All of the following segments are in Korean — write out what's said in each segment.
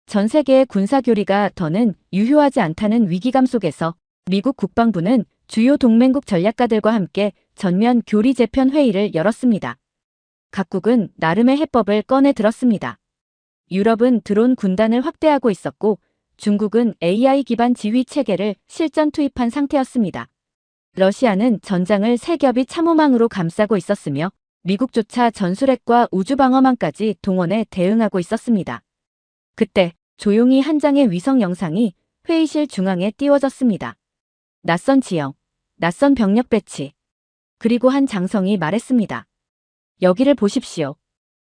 전 세계의 군사 교리가 더는 유효하지 않다는 위기감 속에서 미국 국방부는 주요 동맹국 전략가들과 함께 전면 교리 재편 회의를 열었습니다. 각국은 나름의 해법을 꺼내 들었습니다. 유럽은 드론 군단을 확대하고 있었고 중국은 AI 기반 지휘 체계를 실전 투입한 상태였습니다. 러시아는 전장을 세 겹이 참호망으로 감싸고 있었으며 미국조차 전술핵과 우주방어망까지 동원해 대응하고 있었습니다. 그때 조용히 한 장의 위성 영상이 회의실 중앙에 띄워졌습니다. 낯선 지형, 낯선 병력 배치. 그리고 한 장성이 말했습니다. 여기를 보십시오.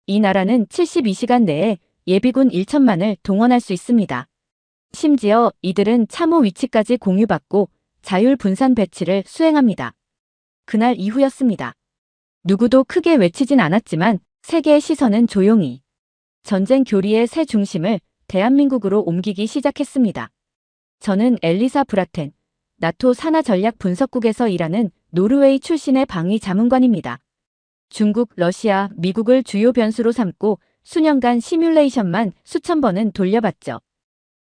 이 나라는 72시간 내에 예비군 1천만을 동원할 수 있습니다. 심지어 이들은 참호 위치까지 공유받고 자율 분산 배치를 수행합니다. 그날 이후였습니다. 누구도 크게 외치진 않았지만 세계의 시선은 조용히 전쟁 교리의 새 중심을 대한민국으로 옮기기 시작했습니다. 저는 엘리사 브라텐, 나토 산하 전략 분석국에서 일하는 노르웨이 출신의 방위 자문관입니다. 중국, 러시아, 미국을 주요 변수로 삼고 수년간 시뮬레이션만 수천 번은 돌려봤죠.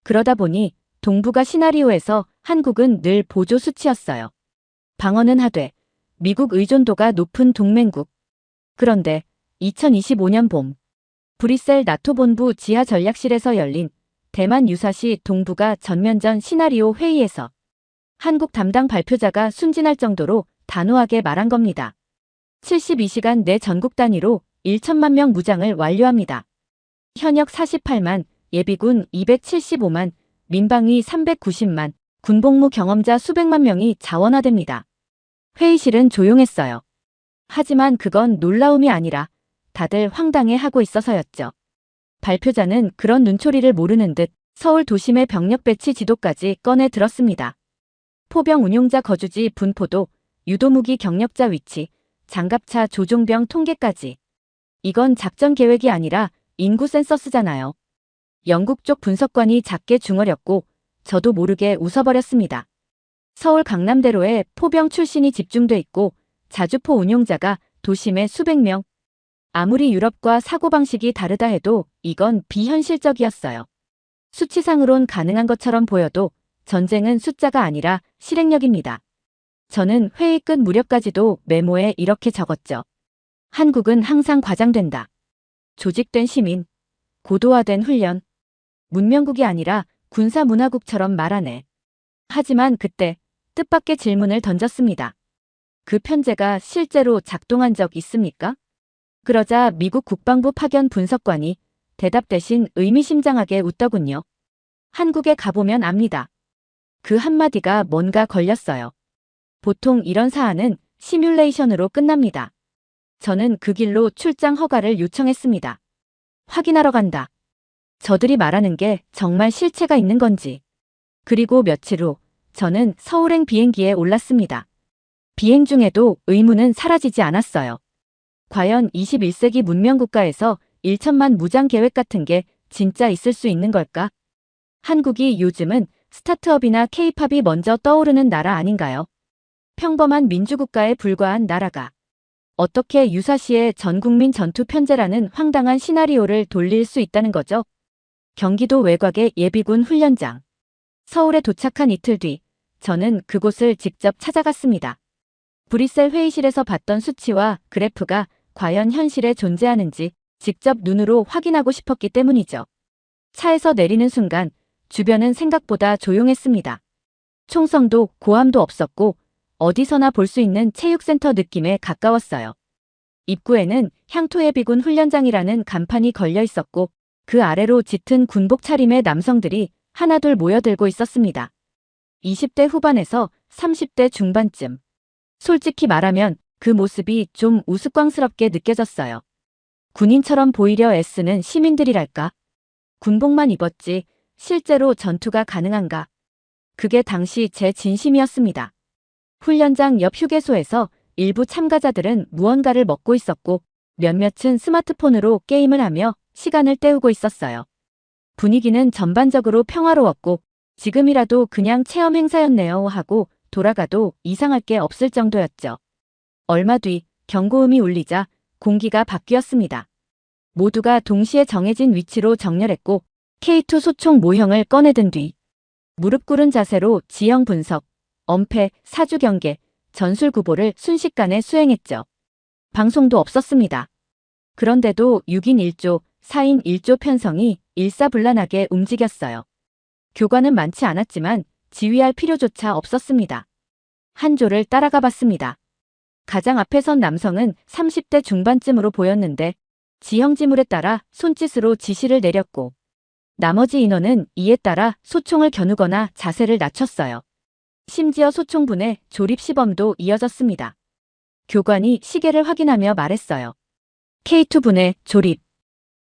그러다 보니 동북아 시나리오에서 한국은 늘 보조 수치였어요. 방어는 하되 미국 의존도가 높은 동맹국. 그런데 2025년 봄 브뤼셀 나토 본부 지하 전략실에서 열린 대만 유사시 동북아 전면전 시나리오 회의에서 한국 담당 발표자가 순진할 정도로 단호하게 말한 겁니다. 72시간 내 전국 단위로 1천만 명 무장을 완료합니다. 현역 48만, 예비군 275만, 민방위 390만, 군복무 경험자 수백만 명이 자원화됩니다. 회의실은 조용했어요. 하지만 그건 놀라움이 아니라 다들 황당해 하고 있어서였죠. 발표자는 그런 눈초리를 모르는 듯 서울 도심의 병력 배치 지도까지 꺼내 들었습니다. 포병 운용자 거주지 분포도, 유도무기 경력자 위치, 장갑차 조종병 통계까지. 이건 작전 계획이 아니라 인구 센서스잖아요. 영국 쪽 분석관이 작게 중얼였고 저도 모르게 웃어버렸습니다. 서울 강남대로에 포병 출신이 집중돼 있고 자주포 운용자가 도심에 수백 명. 아무리 유럽과 사고방식이 다르다 해도 이건 비현실적이었어요. 수치상으론 가능한 것처럼 보여도 전쟁은 숫자가 아니라 실행력입니다. 저는 회의 끝 무렵까지도 메모에 이렇게 적었죠. 한국은 항상 과장된다. 조직된 시민, 고도화된 훈련, 문명국이 아니라 군사문화국처럼 말하네. 하지만 그때 뜻밖의 질문을 던졌습니다. 그 편제가 실제로 작동한 적 있습니까? 그러자 미국 국방부 파견 분석관이 대답 대신 의미심장하게 웃더군요. 한국에 가보면 압니다. 그 한마디가 뭔가 걸렸어요. 보통 이런 사안은 시뮬레이션으로 끝납니다. 저는 그 길로 출장 허가를 요청했습니다. 확인하러 간다. 저들이 말하는 게 정말 실체가 있는 건지. 그리고 며칠 후 저는 서울행 비행기에 올랐습니다. 비행 중에도 의문은 사라지지 않았어요. 과연 21세기 문명국가에서 1천만 무장 계획 같은 게 진짜 있을 수 있는 걸까? 한국이 요즘은 스타트업이나 케이팝이 먼저 떠오르는 나라 아닌가요? 평범한 민주국가에 불과한 나라가 어떻게 유사시에 전국민 전투 편제라는 황당한 시나리오를 돌릴 수 있다는 거죠? 경기도 외곽의 예비군 훈련장. 서울에 도착한 이틀 뒤 저는 그곳을 직접 찾아갔습니다. 브뤼셀 회의실에서 봤던 수치와 그래프가 과연 현실에 존재하는지 직접 눈으로 확인하고 싶었기 때문이죠. 차에서 내리는 순간 주변은 생각보다 조용했습니다. 총성도 고함도 없었고 어디서나 볼 수 있는 체육센터 느낌에 가까웠어요. 입구에는 향토예비군 훈련장이라는 간판이 걸려 있었고 그 아래로 짙은 군복 차림의 남성들이 하나둘 모여들고 있었습니다. 20대 후반에서 30대 중반쯤. 솔직히 말하면 그 모습이 좀 우스꽝스럽게 느껴졌어요. 군인처럼 보이려 애쓰는 시민들이랄까? 군복만 입었지 실제로 전투가 가능한가? 그게 당시 제 진심이었습니다. 훈련장 옆 휴게소에서 일부 참가자들은 무언가를 먹고 있었고 몇몇은 스마트폰으로 게임을 하며 시간을 때우고 있었어요. 분위기는 전반적으로 평화로웠고 지금이라도 그냥 체험 행사였네요 하고 돌아가도 이상할 게 없을 정도였죠. 얼마 뒤 경고음이 울리자 공기가 바뀌었습니다. 모두가 동시에 정해진 위치로 정렬했고 K2 소총 모형을 꺼내든 뒤 무릎 꿇은 자세로 지형 분석, 엄폐, 사주 경계, 전술 구보를 순식간에 수행했죠. 방송도 없었습니다. 그런데도 6인 1조, 4인 1조 편성이 일사불란하게 움직였어요. 교관은 많지 않았지만 지휘할 필요조차 없었습니다. 한 조를 따라가 봤습니다. 가장 앞에 선 남성은 30대 중반쯤으로 보였는데 지형 지물에 따라 손짓으로 지시를 내렸고 나머지 인원은 이에 따라 소총을 겨누거나 자세를 낮췄어요. 심지어 소총분의 조립 시범도 이어졌습니다. 교관이 시계를 확인하며 말했어요. K2분의 조립.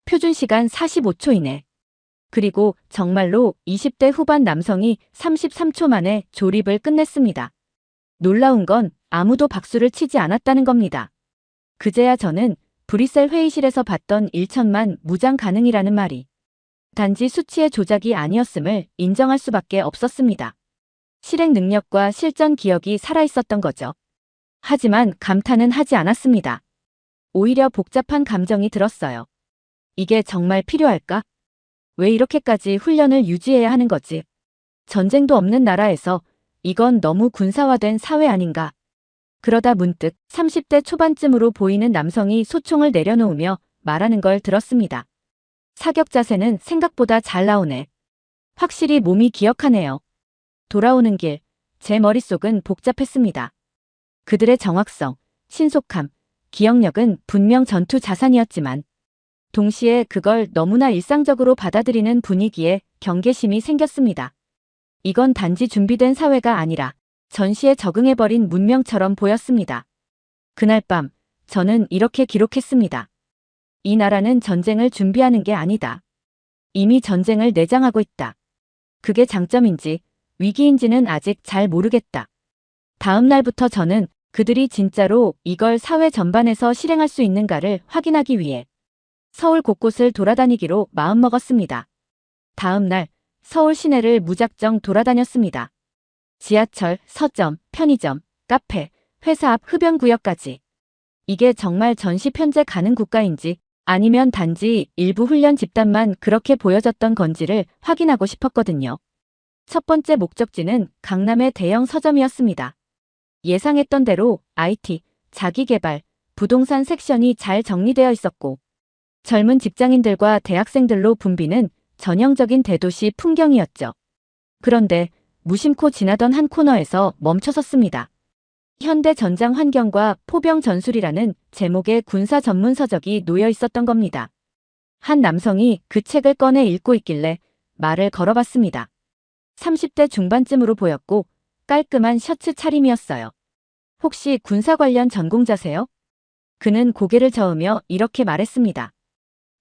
표준 시간 45초 이내. 그리고 정말로 20대 후반 남성이 33초 만에 조립을 끝냈습니다. 놀라운 건 아무도 박수를 치지 않았다는 겁니다. 그제야 저는 브뤼셀 회의실에서 봤던 1천만 무장 가능이라는 말이 단지 수치의 조작이 아니었음을 인정할 수밖에 없었습니다. 실행 능력과 실전 기억이 살아있었던 거죠. 하지만 감탄은 하지 않았습니다. 오히려 복잡한 감정이 들었어요. 이게 정말 필요할까? 왜 이렇게까지 훈련을 유지해야 하는 거지? 전쟁도 없는 나라에서 이건 너무 군사화된 사회 아닌가? 그러다 문득 30대 초반쯤으로 보이는 남성이 소총을 내려놓으며 말하는 걸 들었습니다. 사격 자세는 생각보다 잘 나오네. 확실히 몸이 기억하네요. 돌아오는 길, 제 머릿속은 복잡했습니다. 그들의 정확성, 신속함, 기억력은 분명 전투 자산이었지만 동시에 그걸 너무나 일상적으로 받아들이는 분위기에 경계심이 생겼습니다. 이건 단지 준비된 사회가 아니라 전시에 적응해버린 문명처럼 보였습니다. 그날 밤 저는 이렇게 기록했습니다. 이 나라는 전쟁을 준비하는 게 아니다. 이미 전쟁을 내장하고 있다. 그게 장점인지 위기인지는 아직 잘 모르겠다. 다음 날부터 저는 그들이 진짜로 이걸 사회 전반에서 실행할 수 있는가를 확인하기 위해 서울 곳곳을 돌아다니기로 마음먹었습니다. 다음 날 서울 시내를 무작정 돌아다녔습니다. 지하철, 서점, 편의점, 카페, 회사 앞 흡연구역까지. 이게 정말 전시 편제 가능 국가인지 아니면 단지 일부 훈련 집단만 그렇게 보여졌던 건지를 확인하고 싶었거든요. 첫 번째 목적지는 강남의 대형 서점이었습니다. 예상했던 대로 IT, 자기개발, 부동산 섹션이 잘 정리되어 있었고 젊은 직장인들과 대학생들로 붐비는 전형적인 대도시 풍경이었죠. 그런데 무심코 지나던 한 코너에서 멈춰섰습니다. 현대 전장 환경과 포병 전술이라는 제목의 군사 전문 서적이 놓여 있었던 겁니다. 한 남성이 그 책을 꺼내 읽고 있길래 말을 걸어봤습니다. 30대 중반쯤으로 보였고 깔끔한 셔츠 차림이었어요. 혹시 군사 관련 전공자세요? 그는 고개를 저으며 이렇게 말했습니다.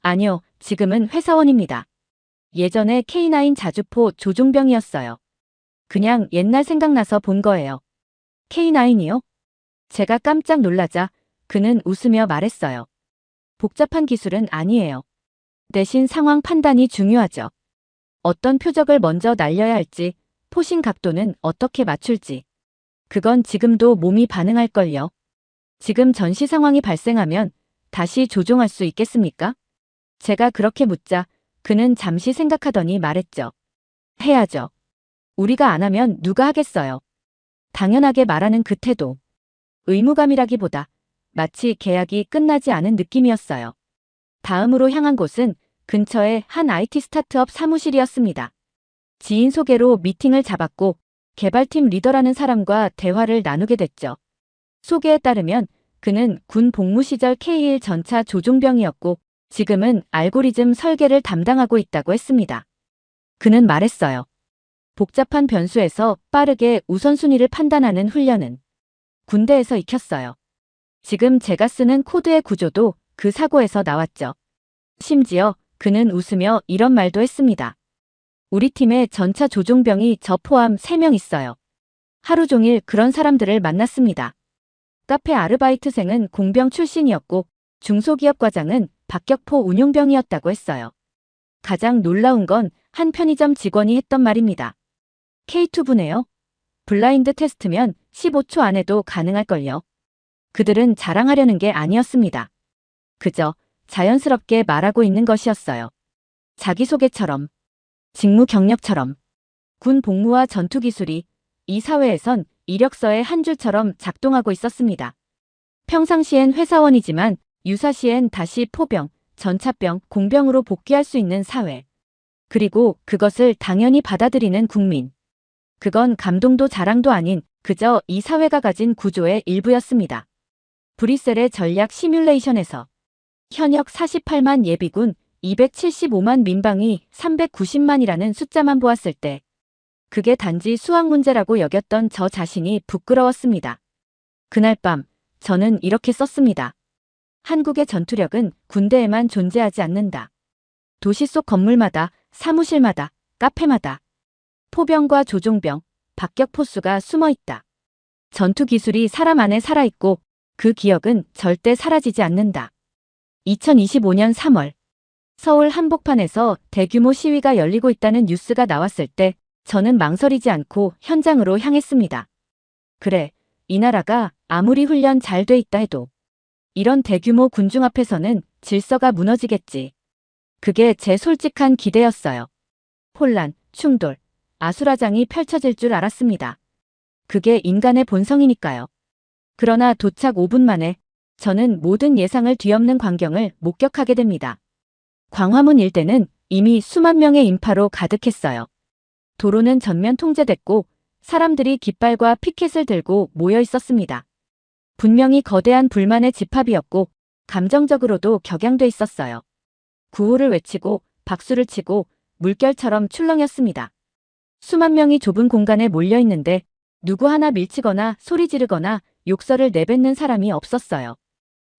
아니요, 지금은 회사원입니다. 예전에 K9 자주포 조종병이었어요. 그냥 옛날 생각나서 본 거예요. K9이요? 제가 깜짝 놀라자 그는 웃으며 말했어요. 복잡한 기술은 아니에요. 대신 상황 판단이 중요하죠. 어떤 표적을 먼저 날려야 할지, 포신 각도는 어떻게 맞출지. 그건 지금도 몸이 반응할걸요. 지금 전시 상황이 발생하면 다시 조종할 수 있겠습니까? 제가 그렇게 묻자 그는 잠시 생각하더니 말했죠. 해야죠. 우리가 안 하면 누가 하겠어요. 당연하게 말하는 그 태도. 의무감이라기보다 마치 계약이 끝나지 않은 느낌이었어요. 다음으로 향한 곳은 근처의 한 IT 스타트업 사무실이었습니다. 지인 소개로 미팅을 잡았고 개발팀 리더라는 사람과 대화를 나누게 됐죠. 소개에 따르면 그는 군 복무 시절 K1 전차 조종병이었고 지금은 알고리즘 설계를 담당하고 있다고 했습니다. 그는 말했어요. 복잡한 변수에서 빠르게 우선순위를 판단하는 훈련은 군대에서 익혔어요. 지금 제가 쓰는 코드의 구조도 그 사고에서 나왔죠. 심지어 그는 웃으며 이런 말도 했습니다. 우리 팀에 전차 조종병이 저 포함 3명 있어요. 하루 종일 그런 사람들을 만났습니다. 카페 아르바이트생은 공병 출신이었고 중소기업 과장은 박격포 운용병이었다고 했어요. 가장 놀라운 건 한 편의점 직원이 했던 말입니다. K2부네요. 블라인드 테스트면 15초 안에도 가능할걸요. 그들은 자랑하려는 게 아니었습니다. 그저 자연스럽게 말하고 있는 것이었어요. 자기소개처럼 직무 경력처럼. 군 복무와 전투 기술이 이 사회에선 이력서의 한 줄처럼 작동하고 있었습니다. 평상시엔 회사원이지만 유사시엔 다시 포병, 전차병, 공병으로 복귀할 수 있는 사회. 그리고 그것을 당연히 받아들이는 국민. 그건 감동도 자랑도 아닌 그저 이 사회가 가진 구조의 일부였습니다. 브뤼셀의 전략 시뮬레이션에서 현역 48만 예비군 275만 민방위 390만이라는 숫자만 보았을 때 그게 단지 수학 문제라고 여겼던 저 자신이 부끄러웠습니다. 그날 밤 저는 이렇게 썼습니다. 한국의 전투력은 군대에만 존재하지 않는다. 도시 속 건물마다, 사무실마다, 카페마다 포병과 조종병, 박격포수가 숨어 있다. 전투 기술이 사람 안에 살아있고 그 기억은 절대 사라지지 않는다. 2025년 3월 서울 한복판에서 대규모 시위가 열리고 있다는 뉴스가 나왔을 때 저는 망설이지 않고 현장으로 향했습니다. 그래, 이 나라가 아무리 훈련 잘 돼 있다 해도 이런 대규모 군중 앞에서는 질서가 무너지겠지. 그게 제 솔직한 기대였어요. 혼란, 충돌, 아수라장이 펼쳐질 줄 알았습니다. 그게 인간의 본성이니까요. 그러나 도착 5분 만에 저는 모든 예상을 뒤엎는 광경을 목격하게 됩니다. 광화문 일대는 이미 수만 명의 인파로 가득했어요. 도로는 전면 통제됐고 사람들이 깃발과 피켓을 들고 모여 있었습니다. 분명히 거대한 불만의 집합이었고 감정적으로도 격양돼 있었어요. 구호를 외치고 박수를 치고 물결처럼 출렁였습니다. 수만 명이 좁은 공간에 몰려 있는데 누구 하나 밀치거나 소리 지르거나 욕설을 내뱉는 사람이 없었어요.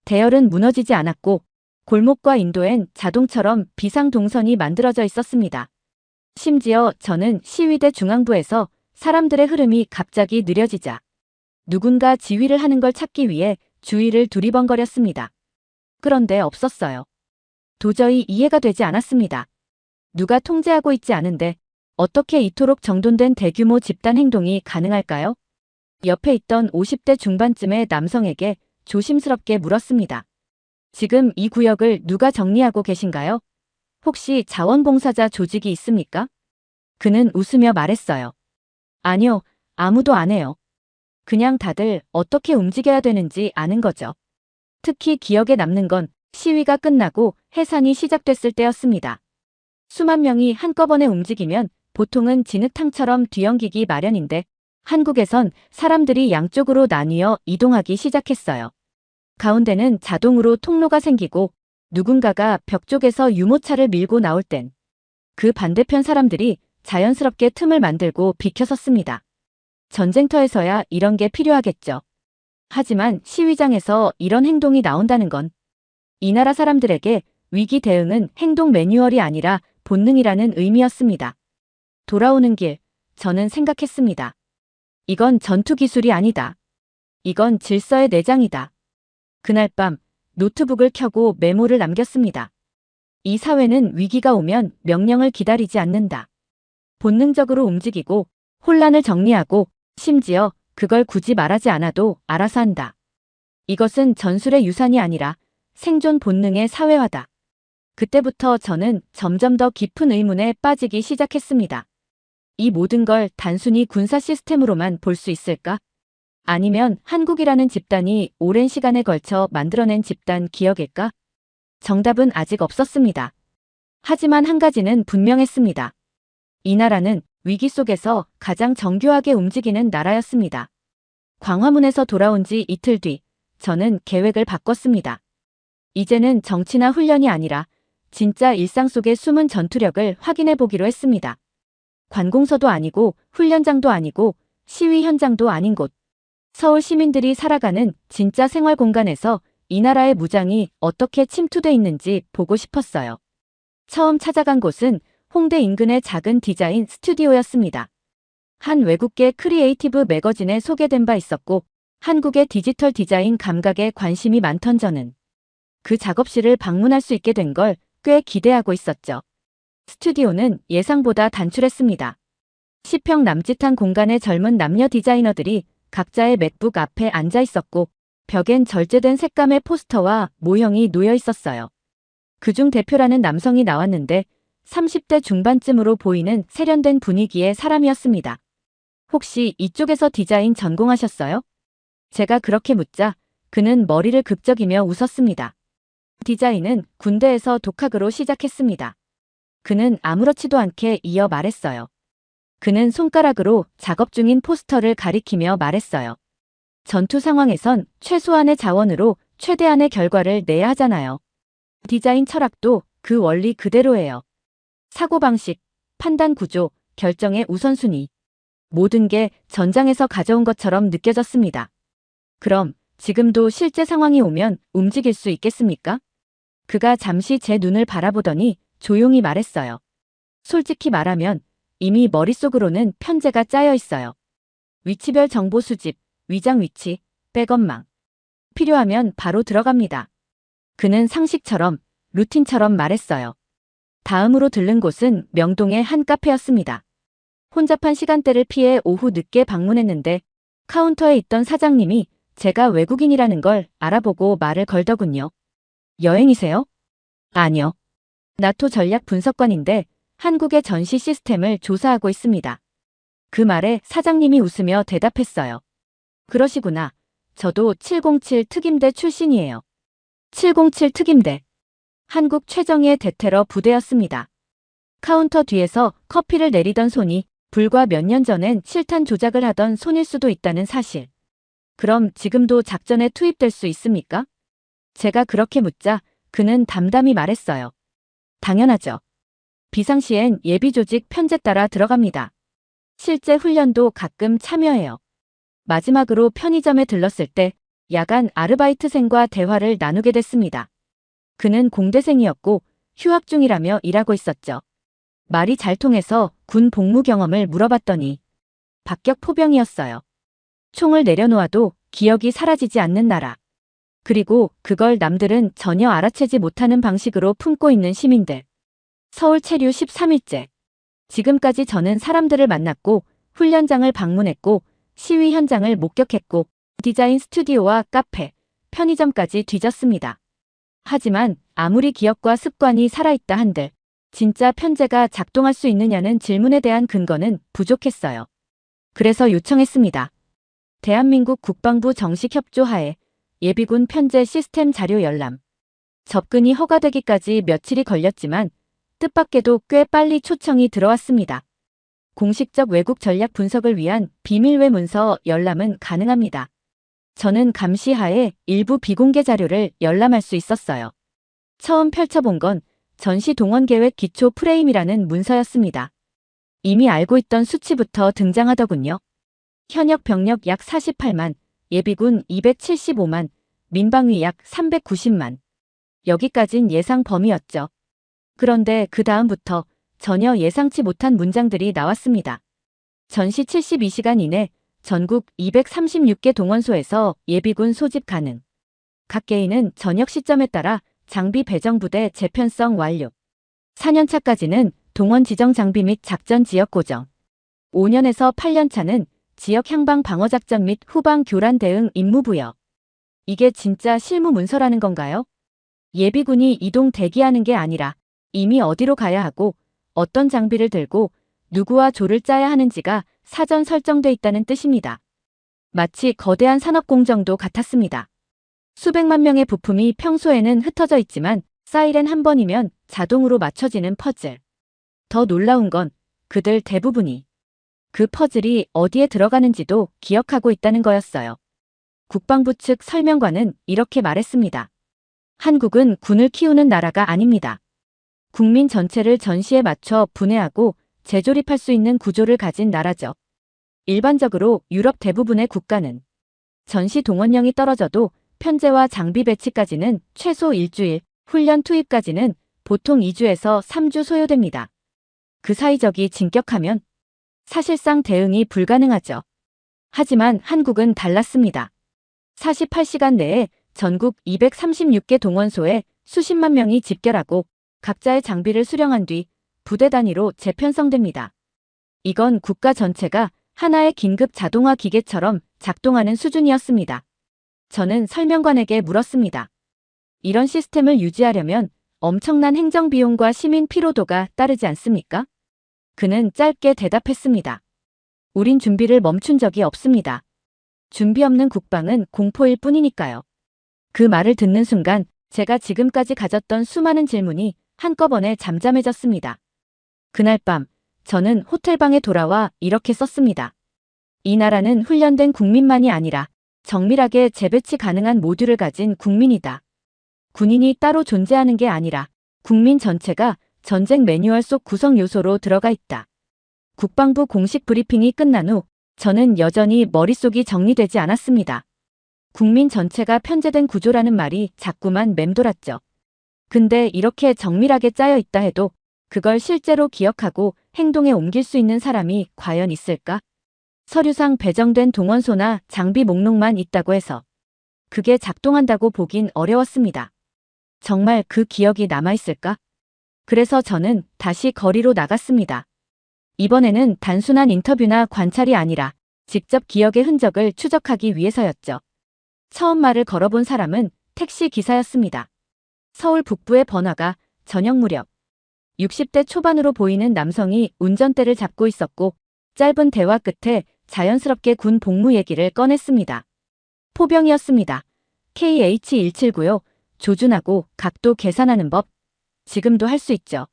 대열은 무너지지 않았고 골목과 인도엔 자동처럼 비상동선이 만들어져 있었습니다. 심지어 저는 시위대 중앙부에서 사람들의 흐름이 갑자기 느려지자 누군가 지휘를 하는 걸 찾기 위해 주위를 두리번거렸습니다. 그런데 없었어요. 도저히 이해가 되지 않았습니다. 누가 통제하고 있지 않은데 어떻게 이토록 정돈된 대규모 집단 행동이 가능할까요? 옆에 있던 50대 중반쯤의 남성에게 조심스럽게 물었습니다. 지금 이 구역을 누가 정리하고 계신가요? 혹시 자원봉사자 조직이 있습니까? 그는 웃으며 말했어요. 아니요, 아무도 안 해요. 그냥 다들 어떻게 움직여야 되는지 아는 거죠. 특히 기억에 남는 건 시위가 끝나고 해산이 시작됐을 때였습니다. 수만 명이 한꺼번에 움직이면 보통은 진흙탕처럼 뒤엉기기 마련인데 한국에선 사람들이 양쪽으로 나뉘어 이동하기 시작했어요. 가운데는 자동으로 통로가 생기고 누군가가 벽 쪽에서 유모차를 밀고 나올 땐 그 반대편 사람들이 자연스럽게 틈을 만들고 비켜섰습니다. 전쟁터에서야 이런 게 필요하겠죠. 하지만 시위장에서 이런 행동이 나온다는 건 이 나라 사람들에게 위기 대응은 행동 매뉴얼이 아니라 본능이라는 의미였습니다. 돌아오는 길, 저는 생각했습니다. 이건 전투 기술이 아니다. 이건 질서의 내장이다. 그날 밤 노트북을 켜고 메모를 남겼습니다. 이 사회는 위기가 오면 명령을 기다리지 않는다. 본능적으로 움직이고 혼란을 정리하고 심지어 그걸 굳이 말하지 않아도 알아서 한다. 이것은 전술의 유산이 아니라 생존 본능의 사회화다. 그때부터 저는 점점 더 깊은 의문에 빠지기 시작했습니다. 이 모든 걸 단순히 군사 시스템으로만 볼 수 있을까? 아니면 한국이라는 집단이 오랜 시간에 걸쳐 만들어낸 집단 기억일까? 정답은 아직 없었습니다. 하지만 한 가지는 분명했습니다. 이 나라는 위기 속에서 가장 정교하게 움직이는 나라였습니다. 광화문에서 돌아온 지 이틀 뒤, 저는 계획을 바꿨습니다. 이제는 정치나 훈련이 아니라 진짜 일상 속의 숨은 전투력을 확인해 보기로 했습니다. 관공서도 아니고 훈련장도 아니고 시위 현장도 아닌 곳. 서울 시민들이 살아가는 진짜 생활 공간에서 이 나라의 무장이 어떻게 침투돼 있는지 보고 싶었어요. 처음 찾아간 곳은 홍대 인근의 작은 디자인 스튜디오였습니다. 한 외국계 크리에이티브 매거진에 소개된 바 있었고 한국의 디지털 디자인 감각에 관심이 많던 저는 그 작업실을 방문할 수 있게 된 걸 꽤 기대하고 있었죠. 스튜디오는 예상보다 단출했습니다. 10평 남짓한 공간의 젊은 남녀 디자이너들이 각자의 맥북 앞에 앉아 있었고 벽엔 절제된 색감의 포스터와 모형이 놓여 있었어요. 그중 대표라는 남성이 나왔는데 30대 중반쯤으로 보이는 세련된 분위기의 사람이었습니다. 혹시 이쪽에서 디자인 전공하셨어요? 제가 그렇게 묻자 그는 머리를 극적이며 웃었습니다. 디자인은 군대에서 독학으로 시작했습니다. 그는 아무렇지도 않게 이어 말했어요. 그는 손가락으로 작업 중인 포스터를 가리키며 말했어요. 전투 상황에선 최소한의 자원으로 최대한의 결과를 내야 하잖아요. 디자인 철학도 그 원리 그대로예요. 사고방식, 판단 구조, 결정의 우선순위. 모든 게 전장에서 가져온 것처럼 느껴졌습니다. 그럼 지금도 실제 상황이 오면 움직일 수 있겠습니까? 그가 잠시 제 눈을 바라보더니 조용히 말했어요. 솔직히 말하면 이미 머릿속으로는 편제가 짜여 있어요. 위치별 정보 수집, 위장 위치, 백업망. 필요하면 바로 들어갑니다. 그는 상식처럼, 루틴처럼 말했어요. 다음으로 들른 곳은 명동의 한 카페였습니다. 혼잡한 시간대를 피해 오후 늦게 방문했는데 카운터에 있던 사장님이 제가 외국인이라는 걸 알아보고 말을 걸더군요. 여행이세요? 아니요. 나토 전략 분석관인데 한국의 전시 시스템을 조사하고 있습니다. 그 말에 사장님이 웃으며 대답했어요. 그러시구나. 저도 707 특임대 출신이에요. 707 특임대. 한국 최정예 대테러 부대였습니다. 카운터 뒤에서 커피를 내리던 손이 불과 몇 년 전엔 실탄 조작을 하던 손일 수도 있다는 사실. 그럼 지금도 작전에 투입될 수 있습니까? 제가 그렇게 묻자 그는 담담히 말했어요. 당연하죠. 비상시엔 예비조직 편제 따라 들어갑니다. 실제 훈련도 가끔 참여해요. 마지막으로 편의점에 들렀을 때 야간 아르바이트생과 대화를 나누게 됐습니다. 그는 공대생이었고 휴학 중이라며 일하고 있었죠. 말이 잘 통해서 군 복무 경험을 물어봤더니 박격 포병이었어요. 총을 내려놓아도 기억이 사라지지 않는 나라. 그리고 그걸 남들은 전혀 알아채지 못하는 방식으로 품고 있는 시민들. 서울 체류 13일째. 지금까지 저는 사람들을 만났고 훈련장을 방문했고 시위 현장을 목격했고 디자인 스튜디오와 카페, 편의점까지 뒤졌습니다. 하지만 아무리 기억과 습관이 살아있다 한들 진짜 편제가 작동할 수 있느냐는 질문에 대한 근거는 부족했어요. 그래서 요청했습니다. 대한민국 국방부 정식 협조하에 예비군 편제 시스템 자료 열람. 접근이 허가되기까지 며칠이 걸렸지만 뜻밖에도 꽤 빨리 초청이 들어왔습니다. 공식적 외국 전략 분석을 위한 비밀외 문서 열람은 가능합니다. 저는 감시하에 일부 비공개 자료를 열람할 수 있었어요. 처음 펼쳐본 건 전시 동원 계획 기초 프레임이라는 문서였습니다. 이미 알고 있던 수치부터 등장하더군요. 현역 병력 약 48만, 예비군 275만, 민방위 약 390만. 여기까진 예상 범위였죠. 그런데 그 다음부터 전혀 예상치 못한 문장들이 나왔습니다. 전시 72시간 이내 전국 236개 동원소에서 예비군 소집 가능. 각 개인은 전역 시점에 따라 장비 배정부대 재편성 완료. 4년차까지는 동원 지정 장비 및 작전 지역 고정. 5년에서 8년차는 지역 향방 방어작전 및 후방 교란 대응 임무 부여. 이게 진짜 실무 문서라는 건가요? 예비군이 이동 대기하는 게 아니라 이미 어디로 가야 하고 어떤 장비를 들고 누구와 조를 짜야 하는지가 사전 설정돼 있다는 뜻입니다. 마치 거대한 산업공정도 같았습니다. 수백만 명의 부품이 평소에는 흩어져 있지만 사이렌 한 번이면 자동으로 맞춰지는 퍼즐. 더 놀라운 건 그들 대부분이 그 퍼즐이 어디에 들어가는지도 기억하고 있다는 거였어요. 국방부 측 설명관은 이렇게 말했습니다. 한국은 군을 키우는 나라가 아닙니다. 국민 전체를 전시에 맞춰 분해하고 재조립할 수 있는 구조를 가진 나라죠. 일반적으로 유럽 대부분의 국가는 전시 동원령이 떨어져도 편제와 장비 배치까지는 최소 일주일, 훈련 투입까지는 보통 2주에서 3주 소요됩니다. 그 사이적이 진격하면 사실상 대응이 불가능하죠. 하지만 한국은 달랐습니다. 48시간 내에 전국 236개 동원소에 수십만 명이 집결하고 각자의 장비를 수령한 뒤 부대 단위로 재편성됩니다. 이건 국가 전체가 하나의 긴급 자동화 기계처럼 작동하는 수준이었습니다. 저는 설명관에게 물었습니다. 이런 시스템을 유지하려면 엄청난 행정비용과 시민 피로도가 따르지 않습니까? 그는 짧게 대답했습니다. 우린 준비를 멈춘 적이 없습니다. 준비 없는 국방은 공포일 뿐이니까요. 그 말을 듣는 순간 제가 지금까지 가졌던 수많은 질문이 한꺼번에 잠잠해졌습니다. 그날 밤 저는 호텔방에 돌아와 이렇게 썼습니다. 이 나라는 훈련된 국민만이 아니라 정밀하게 재배치 가능한 모듈을 가진 국민이다. 군인이 따로 존재하는 게 아니라 국민 전체가 전쟁 매뉴얼 속 구성 요소로 들어가 있다. 국방부 공식 브리핑이 끝난 후 저는 여전히 머릿속이 정리되지 않았습니다. 국민 전체가 편제된 구조라는 말이 자꾸만 맴돌았죠. 근데 이렇게 정밀하게 짜여 있다 해도 그걸 실제로 기억하고 행동에 옮길 수 있는 사람이 과연 있을까? 서류상 배정된 동원소나 장비 목록만 있다고 해서 그게 작동한다고 보긴 어려웠습니다. 정말 그 기억이 남아있을까? 그래서 저는 다시 거리로 나갔습니다. 이번에는 단순한 인터뷰나 관찰이 아니라 직접 기억의 흔적을 추적하기 위해서였죠. 처음 말을 걸어본 사람은 택시 기사였습니다. 서울 북부의 번화가 저녁 무렵 60대 초반으로 보이는 남성이 운전대를 잡고 있었고 짧은 대화 끝에 자연스럽게 군 복무 얘기를 꺼냈습니다. 포병이었습니다. KH-1795요. 조준하고 각도 계산하는 법. 지금도 할 수 있죠.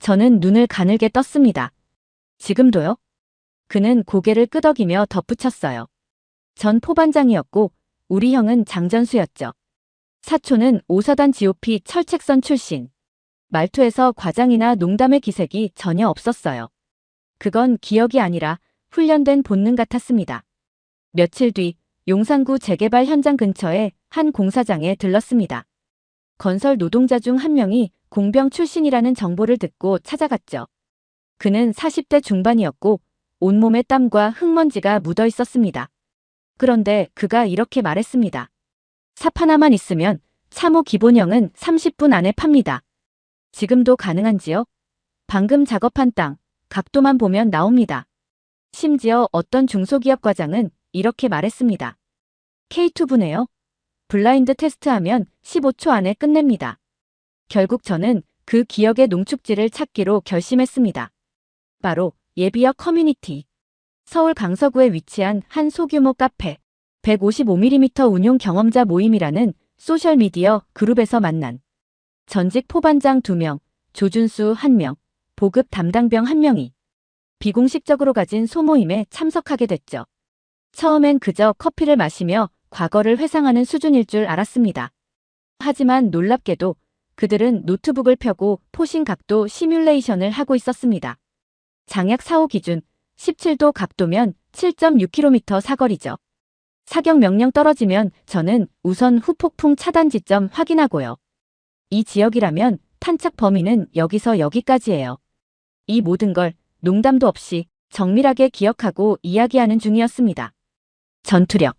저는 눈을 가늘게 떴습니다. 지금도요? 그는 고개를 끄덕이며 덧붙였어요. 전 포반장이었고 우리 형은 장전수였죠. 사촌은 5사단 GOP 철책선 출신. 말투에서 과장이나 농담의 기색이 전혀 없었어요. 그건 기억이 아니라 훈련된 본능 같았습니다. 며칠 뒤 용산구 재개발 현장 근처에 한 공사장에 들렀습니다. 건설 노동자 중 한 명이 공병 출신이라는 정보를 듣고 찾아갔죠. 그는 40대 중반이었고 온몸에 땀과 흙먼지가 묻어 있었습니다. 그런데 그가 이렇게 말했습니다. 삽 하나만 있으면 참호 기본형은 30분 안에 팝니다. 지금도 가능한지요? 방금 작업한 땅, 각도만 보면 나옵니다. 심지어 어떤 중소기업 과장은 이렇게 말했습니다. K2분해요. 블라인드 테스트하면 15초 안에 끝냅니다. 결국 저는 그 기억의 농축지를 찾기로 결심했습니다. 바로 예비역 커뮤니티. 서울 강서구에 위치한 한 소규모 카페, 155mm 운용 경험자 모임이라는 소셜미디어 그룹에서 만난 전직 포반장 2명, 조준수 1명, 보급 담당병 1명이 비공식적으로 가진 소모임에 참석하게 됐죠. 처음엔 그저 커피를 마시며 과거를 회상하는 수준일 줄 알았습니다. 하지만 놀랍게도 그들은 노트북을 펴고 포신 각도 시뮬레이션을 하고 있었습니다. 장약 사호 기준 17도 각도면 7.6km 사거리죠. 사격 명령 떨어지면 저는 우선 후폭풍 차단 지점 확인하고요. 이 지역이라면 탄착 범위는 여기서 여기까지예요. 이 모든 걸 농담도 없이 정밀하게 기억하고 이야기하는 중이었습니다. 전투력.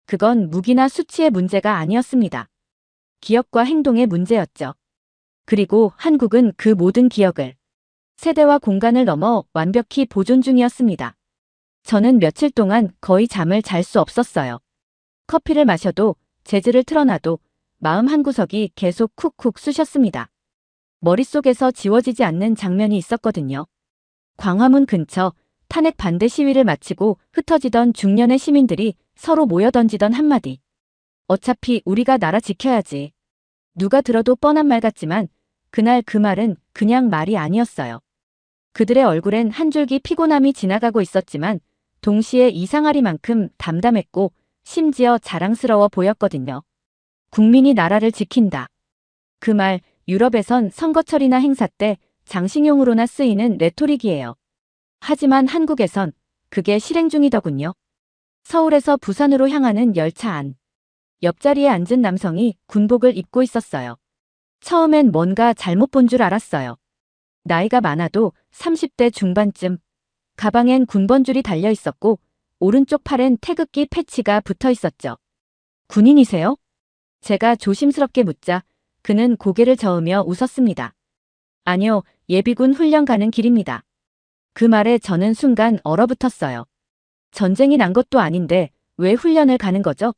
그건 무기나 수치의 문제가 아니었습니다. 기억과 행동의 문제였죠. 그리고 한국은 그 모든 기억을 세대와 공간을 넘어 완벽히 보존 중이었습니다. 저는 며칠 동안 거의 잠을 잘 수 없었어요. 커피를 마셔도 재즈를 틀어놔도 마음 한구석이 계속 쿡쿡 쑤셨습니다. 머릿속에서 지워지지 않는 장면이 있었거든요. 광화문 근처 탄핵 반대 시위를 마치고 흩어지던 중년의 시민들이 서로 모여 던지던 한마디. 어차피 우리가 나라 지켜야지. 누가 들어도 뻔한 말 같지만 그날 그 말은 그냥 말이 아니었어요. 그들의 얼굴엔 한 줄기 피곤함이 지나가고 있었지만 동시에 이상하리만큼 담담했고 심지어 자랑스러워 보였거든요. 국민이 나라를 지킨다. 그 말 유럽에선 선거철이나 행사 때 장식용으로나 쓰이는 레토릭이에요. 하지만 한국에선 그게 실행 중이더군요. 서울에서 부산으로 향하는 열차 안. 옆자리에 앉은 남성이 군복을 입고 있었어요. 처음엔 뭔가 잘못 본 줄 알았어요. 나이가 많아도 30대 중반쯤. 가방엔 군번줄이 달려 있었고 오른쪽 팔엔 태극기 패치가 붙어 있었죠. 군인이세요? 제가 조심스럽게 묻자 그는 고개를 저으며 웃었습니다. 아니요, 예비군 훈련 가는 길입니다. 그 말에 저는 순간 얼어붙었어요. 전쟁이 난 것도 아닌데 왜 훈련을 가는 거죠?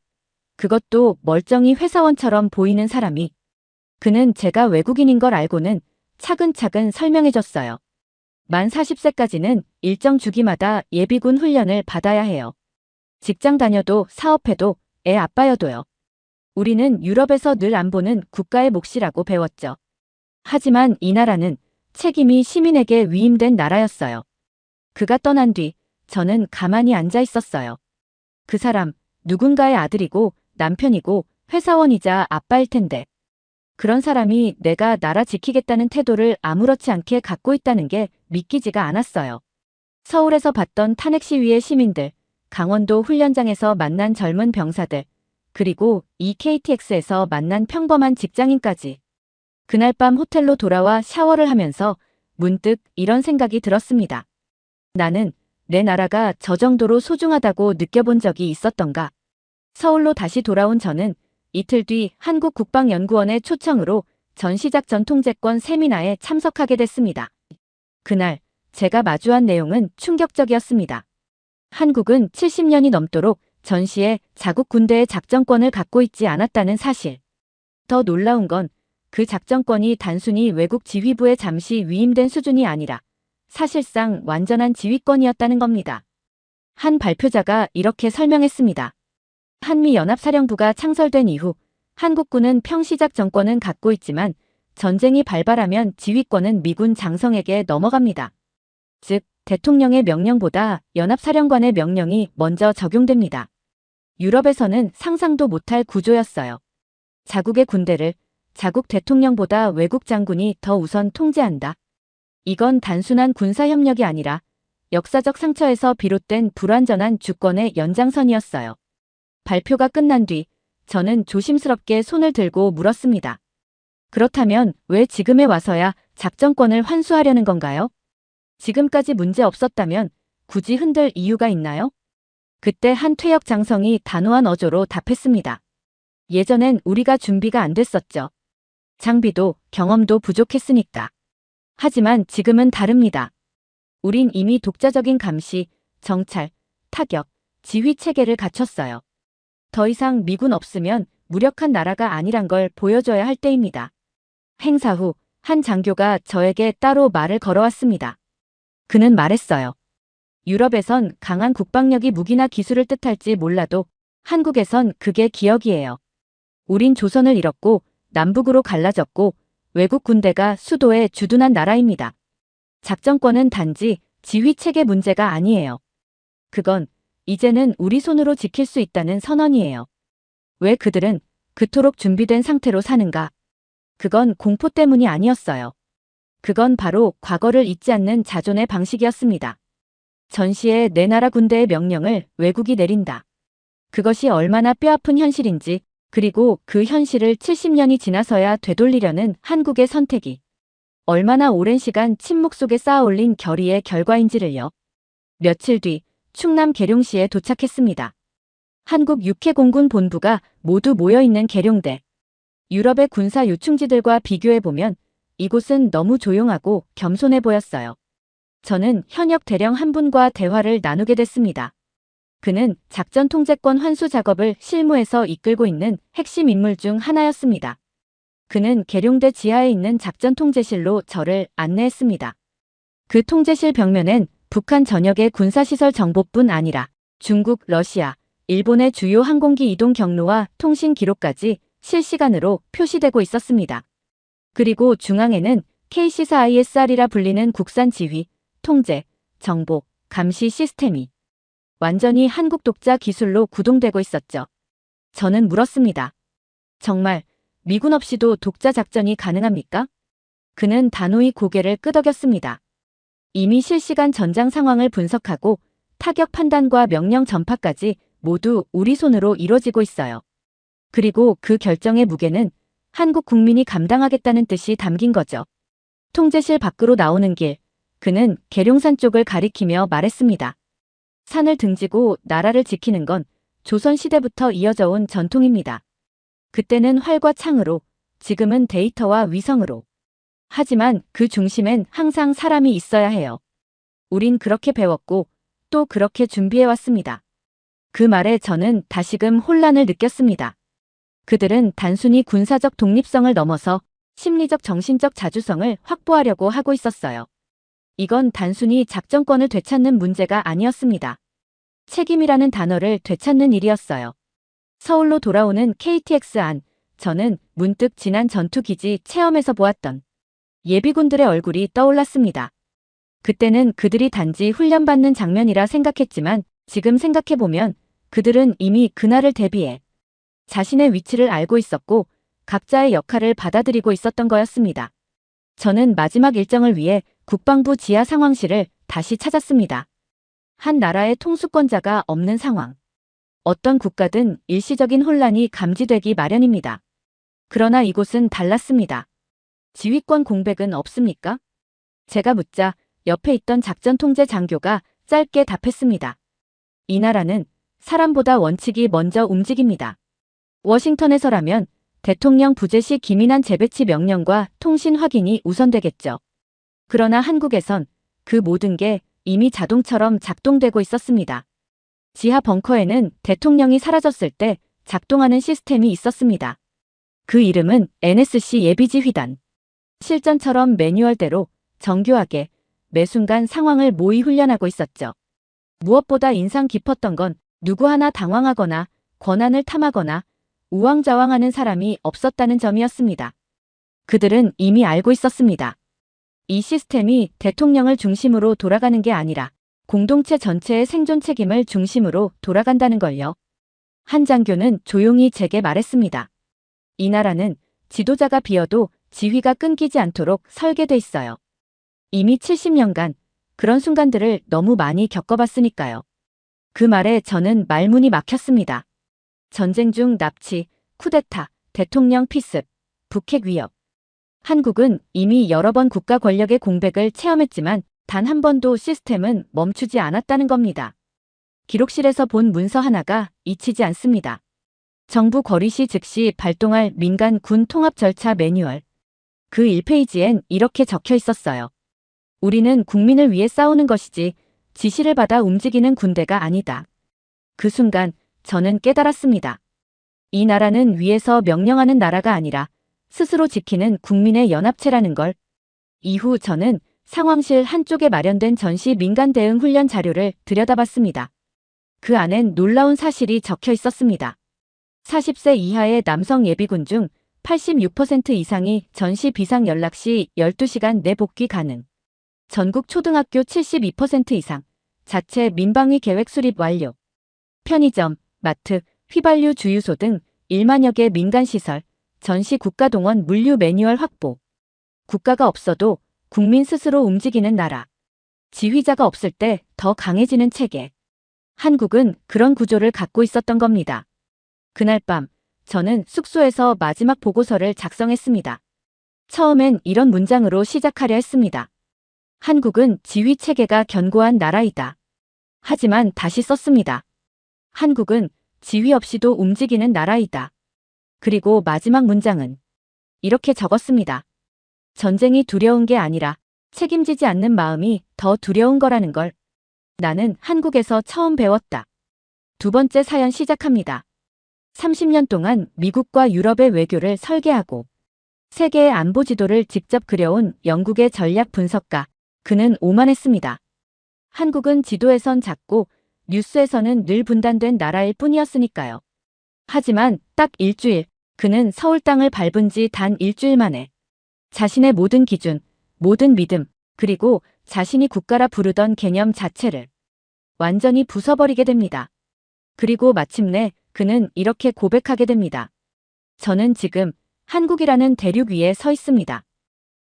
그것도 멀쩡히 회사원처럼 보이는 사람이. 그는 제가 외국인인 걸 알고는 차근차근 설명해줬어요. 만 40세까지는 일정 주기마다 예비군 훈련을 받아야 해요. 직장 다녀도 사업해도 애 아빠여도요. 우리는 유럽에서 늘 안 보는 국가의 몫이라고 배웠죠. 하지만 이 나라는 책임이 시민에게 위임된 나라였어요. 그가 떠난 뒤 저는 가만히 앉아 있었어요. 그 사람 누군가의 아들이고 남편이고 회사원이자 아빠일 텐데. 그런 사람이 내가 나라 지키겠다는 태도를 아무렇지 않게 갖고 있다는 게 믿기지가 않았어요. 서울에서 봤던 탄핵 시위의 시민들, 강원도 훈련장에서 만난 젊은 병사들, 그리고 이 KTX에서 만난 평범한 직장인까지. 그날 밤 호텔로 돌아와 샤워를 하면서 문득 이런 생각이 들었습니다. 나는 내 나라가 저 정도로 소중하다고 느껴본 적이 있었던가. 서울로 다시 돌아온 저는 이틀 뒤 한국국방연구원의 초청으로 전시작전 통제권 세미나에 참석하게 됐습니다. 그날 제가 마주한 내용은 충격적이었습니다. 한국은 70년이 넘도록 전시에 자국 군대의 작전권을 갖고 있지 않았다는 사실. 더 놀라운 건 그 작전권이 단순히 외국 지휘부에 잠시 위임된 수준이 아니라 사실상 완전한 지휘권이었다는 겁니다. 한 발표자가 이렇게 설명했습니다. 한미연합사령부가 창설된 이후 한국군은 평시작 전권은 갖고 있지만 전쟁이 발발하면 지휘권은 미군 장성에게 넘어갑니다. 즉, 대통령의 명령보다 연합사령관의 명령이 먼저 적용됩니다. 유럽에서는 상상도 못할 구조였어요. 자국의 군대를 자국 대통령보다 외국 장군이 더 우선 통제한다. 이건 단순한 군사협력이 아니라 역사적 상처에서 비롯된 불완전한 주권의 연장선이었어요. 발표가 끝난 뒤 저는 조심스럽게 손을 들고 물었습니다. 그렇다면 왜 지금에 와서야 작전권을 환수하려는 건가요? 지금까지 문제 없었다면 굳이 흔들 이유가 있나요? 그때 한 퇴역 장성이 단호한 어조로 답했습니다. 예전엔 우리가 준비가 안 됐었죠. 장비도 경험도 부족했으니까. 하지만 지금은 다릅니다. 우린 이미 독자적인 감시, 정찰, 타격, 지휘 체계를 갖췄어요. 더 이상 미군 없으면 무력한 나라가 아니란 걸 보여줘야 할 때입니다. 행사 후 한 장교가 저에게 따로 말을 걸어왔습니다. 그는 말했어요. 유럽에선 강한 국방력이 무기나 기술을 뜻할지 몰라도 한국에선 그게 기억이에요. 우린 조선을 잃었고 남북으로 갈라졌고 외국 군대가 수도에 주둔한 나라입니다. 작전권은 단지 지휘체계 문제가 아니에요. 그건 이제는 우리 손으로 지킬 수 있다는 선언이에요. 왜 그들은 그토록 준비된 상태로 사는가? 그건 공포 때문이 아니었어요. 그건 바로 과거를 잊지 않는 자존의 방식이었습니다. 전시에 내 나라 군대의 명령을 외국이 내린다. 그것이 얼마나 뼈아픈 현실인지, 그리고 그 현실을 70년이 지나서야 되돌리려는 한국의 선택이 얼마나 오랜 시간 침묵 속에 쌓아올린 결의의 결과인지를요. 며칠 뒤 충남 계룡시에 도착했습니다. 한국 육해공군 본부가 모두 모여있는 계룡대. 유럽의 군사 요충지들과 비교해보면 이곳은 너무 조용하고 겸손해 보였어요. 저는 현역 대령 한 분과 대화를 나누게 됐습니다. 그는 작전 통제권 환수 작업을 실무에서 이끌고 있는 핵심 인물 중 하나였습니다. 그는 계룡대 지하에 있는 작전 통제실로 저를 안내했습니다. 그 통제실 벽면엔 북한 전역의 군사시설 정보뿐 아니라 중국, 러시아, 일본의 주요 항공기 이동 경로와 통신 기록까지 실시간으로 표시되고 있었습니다. 그리고 중앙에는 KC4ISR이라 불리는 국산 지휘, 통제, 정보, 감시 시스템이 완전히 한국 독자 기술로 구동되고 있었죠. 저는 물었습니다. 정말 미군 없이도 독자 작전이 가능합니까? 그는 단호히 고개를 끄덕였습니다. 이미 실시간 전장 상황을 분석하고 타격 판단과 명령 전파까지 모두 우리 손으로 이뤄지고 있어요. 그리고 그 결정의 무게는 한국 국민이 감당하겠다는 뜻이 담긴 거죠. 통제실 밖으로 나오는 길, 그는 계룡산 쪽을 가리키며 말했습니다. 산을 등지고 나라를 지키는 건 조선시대부터 이어져 온 전통입니다. 그때는 활과 창으로, 지금은 데이터와 위성으로. 하지만 그 중심엔 항상 사람이 있어야 해요. 우린 그렇게 배웠고 또 그렇게 준비해왔습니다. 그 말에 저는 다시금 혼란을 느꼈습니다. 그들은 단순히 군사적 독립성을 넘어서 심리적 정신적 자주성을 확보하려고 하고 있었어요. 이건 단순히 작전권을 되찾는 문제가 아니었습니다. 책임이라는 단어를 되찾는 일이었어요. 서울로 돌아오는 KTX 안, 저는 문득 지난 전투기지 체험에서 보았던 예비군들의 얼굴이 떠올랐습니다. 그때는 그들이 단지 훈련받는 장면이라 생각했지만 지금 생각해보면 그들은 이미 그날을 대비해 자신의 위치를 알고 있었고 각자의 역할을 받아들이고 있었던 거였습니다. 저는 마지막 일정을 위해 국방부 지하 상황실을 다시 찾았습니다. 한 나라의 통수권자가 없는 상황. 어떤 국가든 일시적인 혼란이 감지되기 마련입니다. 그러나 이곳은 달랐습니다. 지휘권 공백은 없습니까? 제가 묻자 옆에 있던 작전 통제 장교가 짧게 답했습니다. 이 나라는 사람보다 원칙이 먼저 움직입니다. 워싱턴에서라면 대통령 부재시 기민한 재배치 명령과 통신 확인이 우선되겠죠. 그러나 한국에선 그 모든 게 이미 자동처럼 작동되고 있었습니다. 지하 벙커에는 대통령이 사라졌을 때 작동하는 시스템이 있었습니다. 그 이름은 NSC 예비지휘단. 실전처럼 매뉴얼대로 정교하게 매 순간 상황을 모의 훈련하고 있었죠. 무엇보다 인상 깊었던 건 누구 하나 당황하거나 권한을 탐하거나 우왕좌왕하는 사람이 없었다는 점이었습니다. 그들은 이미 알고 있었습니다. 이 시스템이 대통령을 중심으로 돌아가는 게 아니라 공동체 전체의 생존 책임을 중심으로 돌아간다는 걸요. 한 장교는 조용히 제게 말했습니다. 이 나라는 지도자가 비어도 지휘가 끊기지 않도록 설계돼 있어요. 이미 70년간 그런 순간들을 너무 많이 겪어봤으니까요. 그 말에 저는 말문이 막혔습니다. 전쟁 중 납치, 쿠데타, 대통령 피습, 북핵 위협. 한국은 이미 여러 번 국가 권력의 공백을 체험했지만 단 한 번도 시스템은 멈추지 않았다는 겁니다. 기록실에서 본 문서 하나가 잊히지 않습니다. 정부 거리시 즉시 발동할 민간 군 통합 절차 매뉴얼. 그 1페이지엔 이렇게 적혀 있었어요. 우리는 국민을 위해 싸우는 것이지 지시를 받아 움직이는 군대가 아니다. 그 순간 저는 깨달았습니다. 이 나라는 위에서 명령하는 나라가 아니라 스스로 지키는 국민의 연합체라는 걸. 이후 저는 상황실 한쪽에 마련된 전시 민간 대응 훈련 자료를 들여다봤습니다. 그 안엔 놀라운 사실이 적혀 있었습니다. 40세 이하의 남성 예비군 중 86% 이상이 전시 비상 연락 시 12시간 내 복귀 가능. 전국 초등학교 72% 이상. 자체 민방위 계획 수립 완료. 편의점, 마트, 휘발유 주유소 등 1만여 개 민간시설, 전시 국가동원 물류 매뉴얼 확보. 국가가 없어도 국민 스스로 움직이는 나라. 지휘자가 없을 때 더 강해지는 체계. 한국은 그런 구조를 갖고 있었던 겁니다. 그날 밤 저는 숙소에서 마지막 보고서를 작성했습니다. 처음엔 이런 문장으로 시작하려 했습니다. 한국은 지휘 체계가 견고한 나라이다. 하지만 다시 썼습니다. 한국은 지휘 없이도 움직이는 나라이다. 그리고 마지막 문장은 이렇게 적었습니다. 전쟁이 두려운 게 아니라 책임지지 않는 마음이 더 두려운 거라는 걸 나는 한국에서 처음 배웠다. 두 번째 사연 시작합니다. 30년 동안 미국과 유럽의 외교를 설계하고 세계의 안보 지도를 직접 그려온 영국의 전략 분석가, 그는 오만했습니다. 한국은 지도에선 작고 뉴스에서는 늘 분단된 나라일 뿐이었으니까요. 하지만 딱 일주일, 그는 서울 땅을 밟은 지 단 일주일 만에 자신의 모든 기준, 모든 믿음, 그리고 자신이 국가라 부르던 개념 자체를 완전히 부숴버리게 됩니다. 그리고 마침내 그는 이렇게 고백하게 됩니다. 저는 지금 한국이라는 대륙 위에 서 있습니다.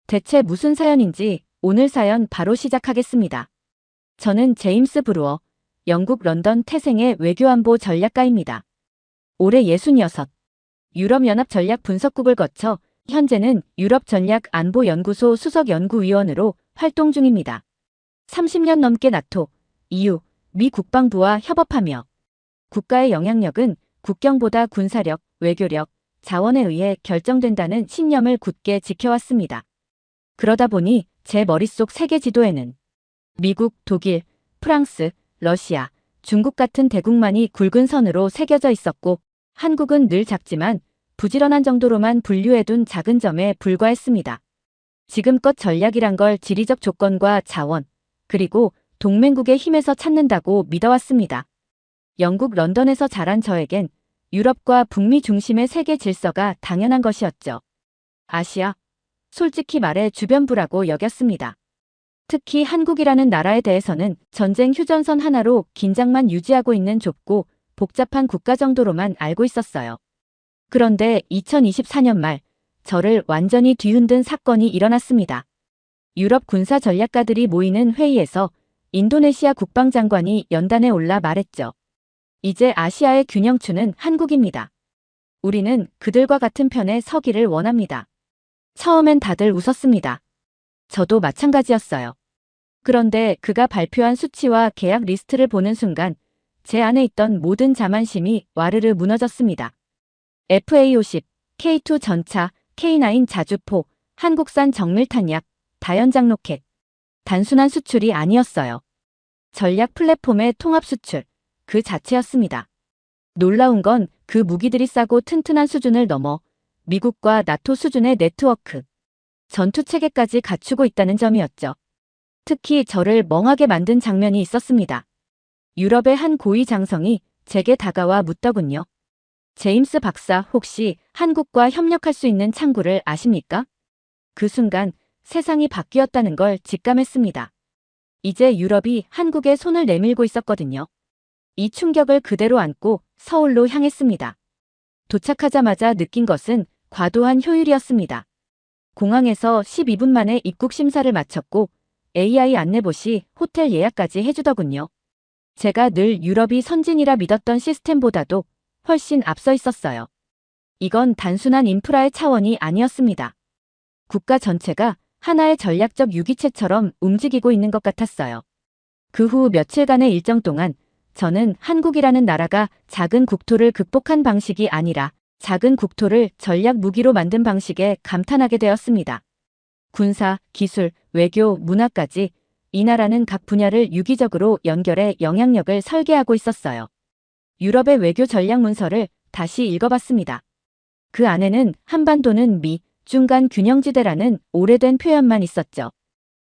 대체 무슨 사연인지 오늘 사연 바로 시작하겠습니다. 저는 제임스 브루어, 영국 런던 태생의 외교안보 전략가입니다. 올해 66, 유럽연합 전략 분석국을 거쳐 현재는 유럽전략안보연구소 수석연구위원으로 활동 중입니다. 30년 넘게 나토, EU, 미 국방부와 협업하며 국가의 영향력은 국경보다 군사력, 외교력, 자원에 의해 결정된다는 신념을 굳게 지켜왔습니다. 그러다 보니 제 머릿속 세계 지도에는 미국, 독일, 프랑스, 러시아, 중국 같은 대국만이 굵은 선으로 새겨져 있었고 한국은 늘 작지만 부지런한 정도로만 분류해둔 작은 점에 불과했습니다. 지금껏 전략이란 걸 지리적 조건과 자원, 그리고 동맹국의 힘에서 찾는다고 믿어왔습니다. 영국 런던에서 자란 저에겐 유럽과 북미 중심의 세계 질서가 당연한 것이었죠. 아시아, 솔직히 말해 주변부라고 여겼습니다. 특히 한국이라는 나라에 대해서는 전쟁 휴전선 하나로 긴장만 유지하고 있는 좁고 복잡한 국가 정도로만 알고 있었어요. 그런데 2024년 말 저를 완전히 뒤흔든 사건이 일어났습니다. 유럽 군사 전략가들이 모이는 회의에서 인도네시아 국방장관이 연단에 올라 말했죠. 이제 아시아의 균형추는 한국입니다. 우리는 그들과 같은 편에 서기를 원합니다. 처음엔 다들 웃었습니다. 저도 마찬가지였어요. 그런데 그가 발표한 수치와 계약 리스트를 보는 순간 제 안에 있던 모든 자만심이 와르르 무너졌습니다. FA-50, K2 전차, K9 자주포, 한국산 정밀탄약, 다연장 로켓. 단순한 수출이 아니었어요. 전략 플랫폼의 통합 수출, 그 자체였습니다. 놀라운 건 그 무기들이 싸고 튼튼한 수준을 넘어 미국과 나토 수준의 네트워크, 전투 체계까지 갖추고 있다는 점이었죠. 특히 저를 멍하게 만든 장면이 있었습니다. 유럽의 한 고위 장성이 제게 다가와 묻더군요. 제임스 박사, 혹시 한국과 협력할 수 있는 창구를 아십니까? 그 순간 세상이 바뀌었다는 걸 직감했습니다. 이제 유럽이 한국에 손을 내밀고 있었거든요. 이 충격을 그대로 안고 서울로 향했습니다. 도착하자마자 느낀 것은 과도한 효율이었습니다. 공항에서 12분 만에 입국 심사를 마쳤고 AI 안내봇이 호텔 예약까지 해주더군요. 제가 늘 유럽이 선진이라 믿었던 시스템보다도 훨씬 앞서 있었어요. 이건 단순한 인프라의 차원이 아니었습니다. 국가 전체가 하나의 전략적 유기체처럼 움직이고 있는 것 같았어요. 그 후 며칠간의 일정 동안 저는 한국이라는 나라가 작은 국토를 극복한 방식이 아니라 작은 국토를 전략 무기로 만든 방식에 감탄하게 되었습니다. 군사, 기술, 외교, 문화까지 이 나라는 각 분야를 유기적으로 연결해 영향력을 설계하고 있었어요. 유럽의 외교 전략 문서를 다시 읽어봤습니다. 그 안에는 한반도는 미, 중간 균형지대라는 오래된 표현만 있었죠.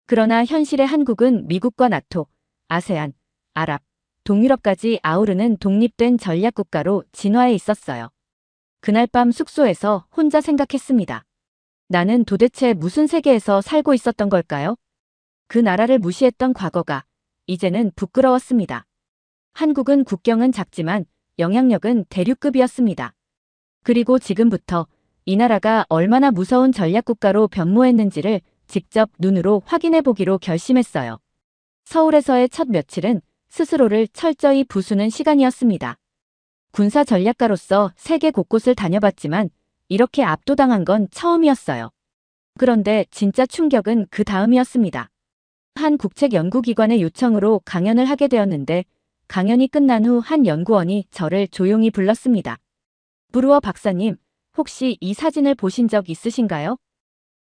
그러나 현실의 한국은 미국과 나토, 아세안, 아랍, 동유럽까지 아우르는 독립된 전략국가로 진화해 있었어요. 그날 밤 숙소에서 혼자 생각했습니다. 나는 도대체 무슨 세계에서 살고 있었던 걸까요? 그 나라를 무시했던 과거가 이제는 부끄러웠습니다. 한국은 국경은 작지만 영향력은 대륙급이었습니다. 그리고 지금부터 이 나라가 얼마나 무서운 전략국가로 변모했는지를 직접 눈으로 확인해 보기로 결심했어요. 서울에서의 첫 며칠은 스스로를 철저히 부수는 시간이었습니다. 군사 전략가로서 세계 곳곳을 다녀봤지만 이렇게 압도당한 건 처음이었어요. 그런데 진짜 충격은 그 다음이었습니다. 한 국책연구기관의 요청으로 강연을 하게 되었는데 강연이 끝난 후 한 연구원이 저를 조용히 불렀습니다. 브루어 박사님, 혹시 이 사진을 보신 적 있으신가요?